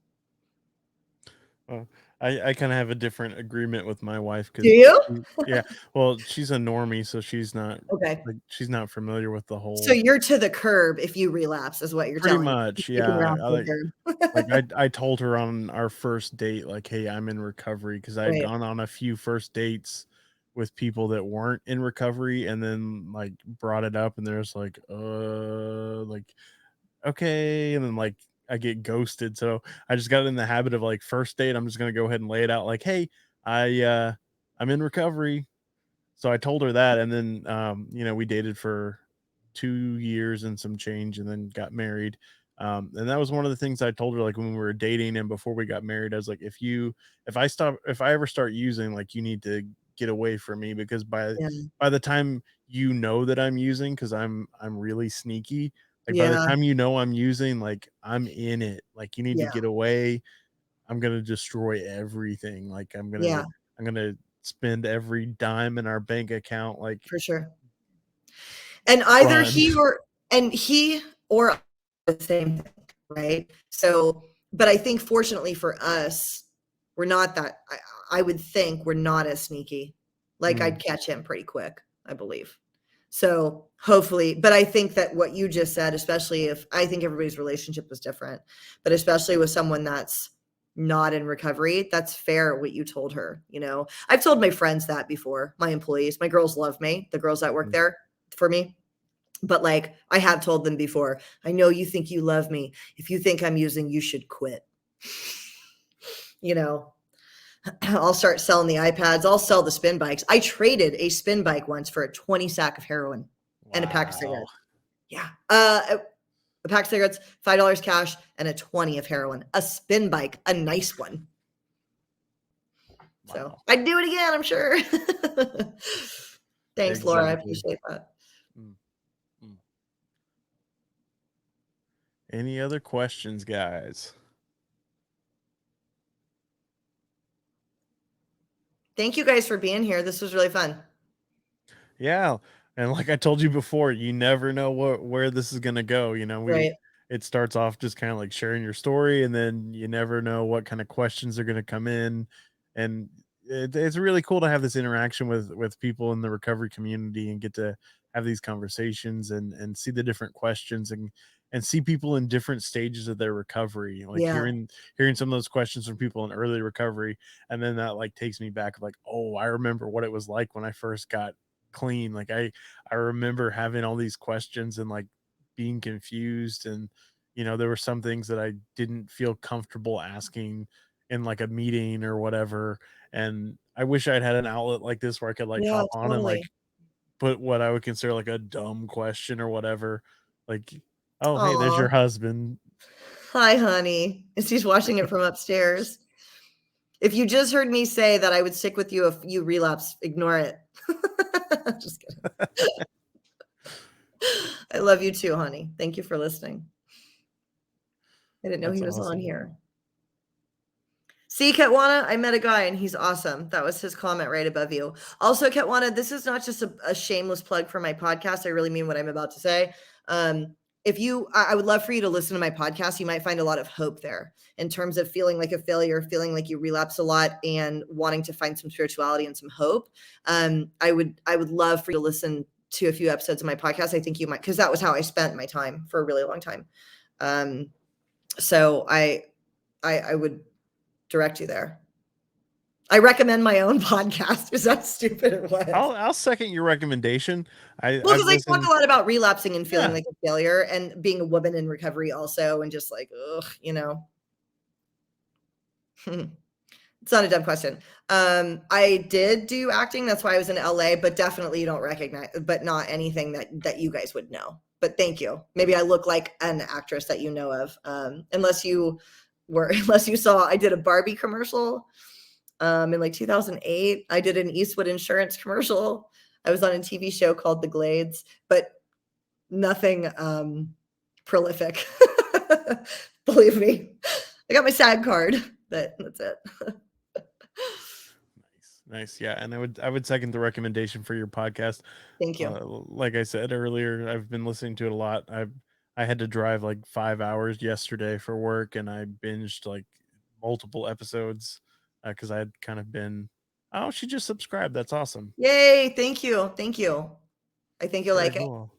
Well, I kind of have a different agreement with my wife
Do
because,
you?
yeah, well, she's a normie, so
Okay.
she's not familiar with the
So
whole.
you're to the curb if you relapse is what you're
Pretty
telling me.
much,
Sticking
yeah.
around to the
I told her on our first date, like, hey, I'm in recovery because I had
Right.
gone on a few first dates with people that weren't in recovery, and then like brought it up, and there's like okay, and then like I get ghosted. So I just got in the habit of like first date, I'm just gonna go ahead and lay it out like, hey, I'm in recovery. So I told her that, and then we dated for 2 years and some change, and then got married. And that was one of the things I told her, like when we were dating and before we got married. I was like, if I ever start using, like, you need to get away from me, because
Yeah.
by the time you know that I'm using, because I'm really sneaky, like by the
Yeah.
time you know I'm using, like I'm in it. Like you need to
Yeah.
get away. I'm gonna destroy everything. Like
Yeah.
I'm gonna spend every dime in our bank account. Like
For sure. And either
run.
he or the same thing, right? So, but I think fortunately for us, we're not that. I would think we're not as sneaky. Like
Mm,
I'd catch him pretty quick, I believe. So hopefully, but I think that what you just said, especially if I think everybody's relationship was different, but especially with someone that's not in recovery, that's fair what you told her. You know, I've told my friends that before, my employees, my girls love me, the girls that work
mm.
there for me. But like I have told them before, I know you think you love me. If you think I'm using, you should quit. You know, I'll start selling the iPads. I'll sell the spin bikes. I traded a spin bike once for a 20 sack of heroin and a pack of
Wow.
cigarettes. Yeah. A pack of cigarettes, $5 cash, and a 20 of heroin. A spin bike, a nice one. So
Wow.
I'd do it again, I'm sure. Thanks, Laura. I
Exactly.
appreciate that.
Mm, mm. Any other questions, guys?
Thank you guys for being here. This was really fun.
Yeah, and like I told you before, you never know where this is gonna go. You know,
Right.
it starts off just kind of like sharing your story, and then you never know what kind of questions are gonna come in, and it's really cool to have this interaction with people in the recovery community and get to have these conversations and see the different questions and see people in different stages of their recovery. Like
Yeah.
hearing some of those questions from people in early recovery, and then that like takes me back, like, oh, I remember what it was like when I first got clean. Like I remember having all these questions and like being confused, and there were some things that I didn't feel comfortable asking in like a meeting or whatever. And I wish I'd had an outlet like this where I could like
Yeah,
hop on and like
totally.
put what I would consider like a dumb question or whatever. Like, oh, hey, there's
Aw.
your husband.
Hi, honey. And she's watching it from upstairs. If you just heard me say that I would stick with you if you relapse, ignore it. Just kidding. I love you too, honey. Thank you for listening. I didn't know
That's
he was on
awesome.
here. See, Ketwana, I met a guy and he's awesome. That was his comment right above you. Also, Ketwana, this is not just a shameless plug for my podcast. I really mean what I'm about to say. If you, I would love for you to listen to my podcast. You might find a lot of hope there in terms of feeling like a failure, feeling like you relapse a lot, and wanting to find some spirituality and some hope. I would love for you to listen to a few episodes of my podcast. I think you might, because that was how I spent my time for a really long time. So I would direct you there. I recommend my own podcast. Is that stupid or what?
I'll second your recommendation.
Well,
I've
because I talk
listened.
a lot about relapsing and feeling
Yeah.
like a failure and being a woman in recovery also, and just like, ugh, It's not a dumb question. I did do acting. That's why I was in LA, but definitely you don't recognize, but not anything that you guys would know. But thank you. Maybe I look like an actress that you know of. Unless you saw, I did a Barbie commercial in like 2008. I did an Eastwood Insurance commercial. I was on a TV show called The Glades, but nothing prolific. Believe me. I got my SAG card, but that's it.
Nice. Yeah, and I would second the recommendation for your podcast.
Thank you.
Like I said earlier, I've been listening to it a lot. I had to drive like 5 hours yesterday for work, and I binged like multiple episodes because I had kind of been. Oh, she just subscribed. That's awesome.
Yay. Thank you. Thank you. I think you'll
Very
like it.
cool.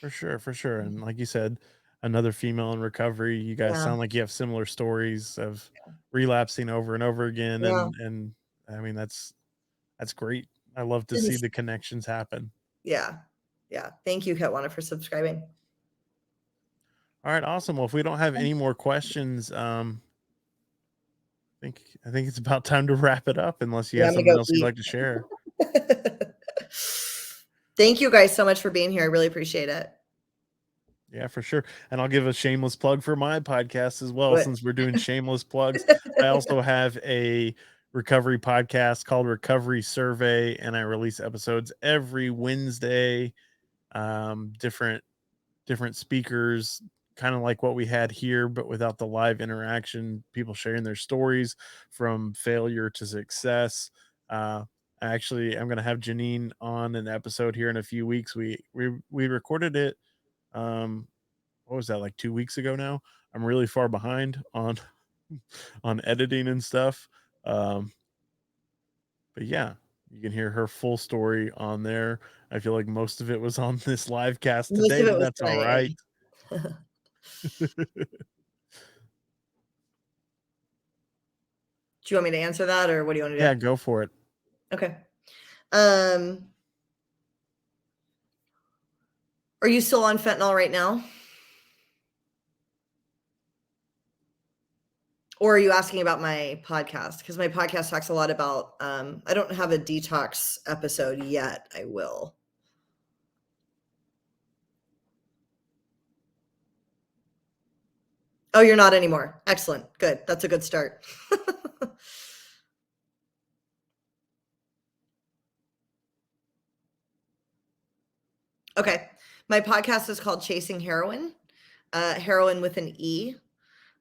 For sure, for sure. And like you said, another female in recovery. You guys
Yeah.
sound like you have similar stories of relapsing over and over again,
Yeah.
and I mean that's great. I love to see
Thanks.
the connections happen.
Yeah. Yeah. Thank you, Katwana, for subscribing.
All right, awesome. Well, if we don't have any more questions, I think it's about time to wrap it up. Unless you
Yeah,
have
I'm gonna
something
go
else you'd
eat.
like to share.
Thank you guys so much for being here. I really appreciate it.
Yeah, for sure. And I'll give a shameless plug for my podcast as well,
What?
since we're doing shameless plugs. I also have a recovery podcast called Recovery Survey, and I release episodes every Wednesday. Different speakers, kind of like what we had here, but without the live interaction. People sharing their stories from failure to success. I'm going to have Jeannine on an episode here in a few weeks. We recorded it. What was that, like 2 weeks ago now? I'm really far behind on on editing and stuff. Um, but yeah, you can hear her full story on there. I feel like most of it was on this live cast
Most
today,
of it
but
was
that's all
tonight.
right.
Do you want me to answer that, or what do you want to do?
Yeah, go for it.
Okay. Are you still on fentanyl right now? Or are you asking about my podcast? Because my podcast talks a lot about, I don't have a detox episode yet. I will. Oh, you're not anymore. Excellent. Good. That's a good start. Okay. My podcast is called Chasing Heroine, heroin with an E.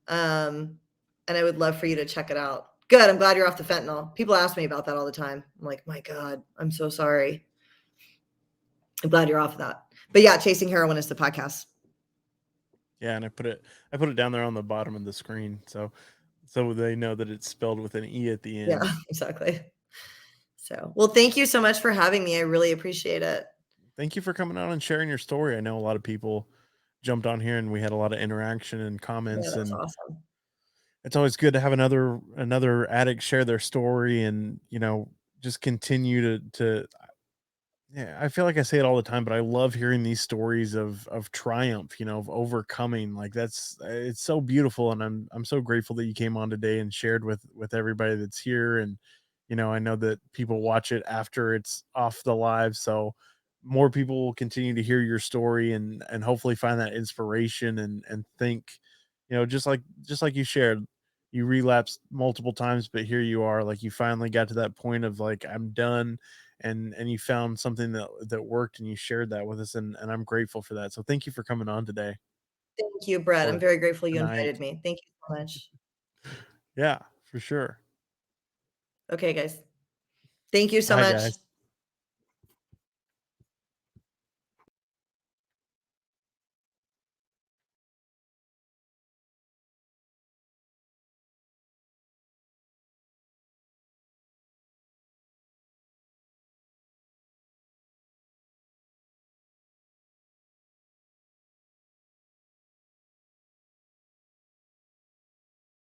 And I would love for you to check it out. Good. I'm glad you're off the fentanyl. People ask me about that all the time. I'm like, my God, I'm so sorry. I'm glad you're off of that. But yeah, Chasing Heroin is the podcast.
Yeah, and I put it down there on the bottom of the screen, so they know that it's spelled with an E at the end.
Yeah, exactly. So, well, thank you so much for having me. I really appreciate it.
Thank you for coming on and sharing your story. I know a lot of people jumped on here and we had a lot of interaction and
Yeah,
comments,
that's
and
awesome.
it's always good to have another addict share their story and, just continue to yeah, I feel like I say it all the time, but I love hearing these stories of triumph, of overcoming. Like that's it's so beautiful, and I'm so grateful that you came on today and shared with everybody that's here. And I know that people watch it after it's off the live, so more people will continue to hear your story and hopefully find that inspiration and think, just like you shared, you relapsed multiple times, but here you are, like you finally got to that point of like I'm done, and you found something that worked, and you shared that with us, and I'm grateful for that. So thank you for coming on today,
Thank you, Brett. I'm
or
very grateful you
tonight.
invited me. Thank you so much.
Yeah, for sure.
Okay, guys. Thank you so
Bye,
much.
guys.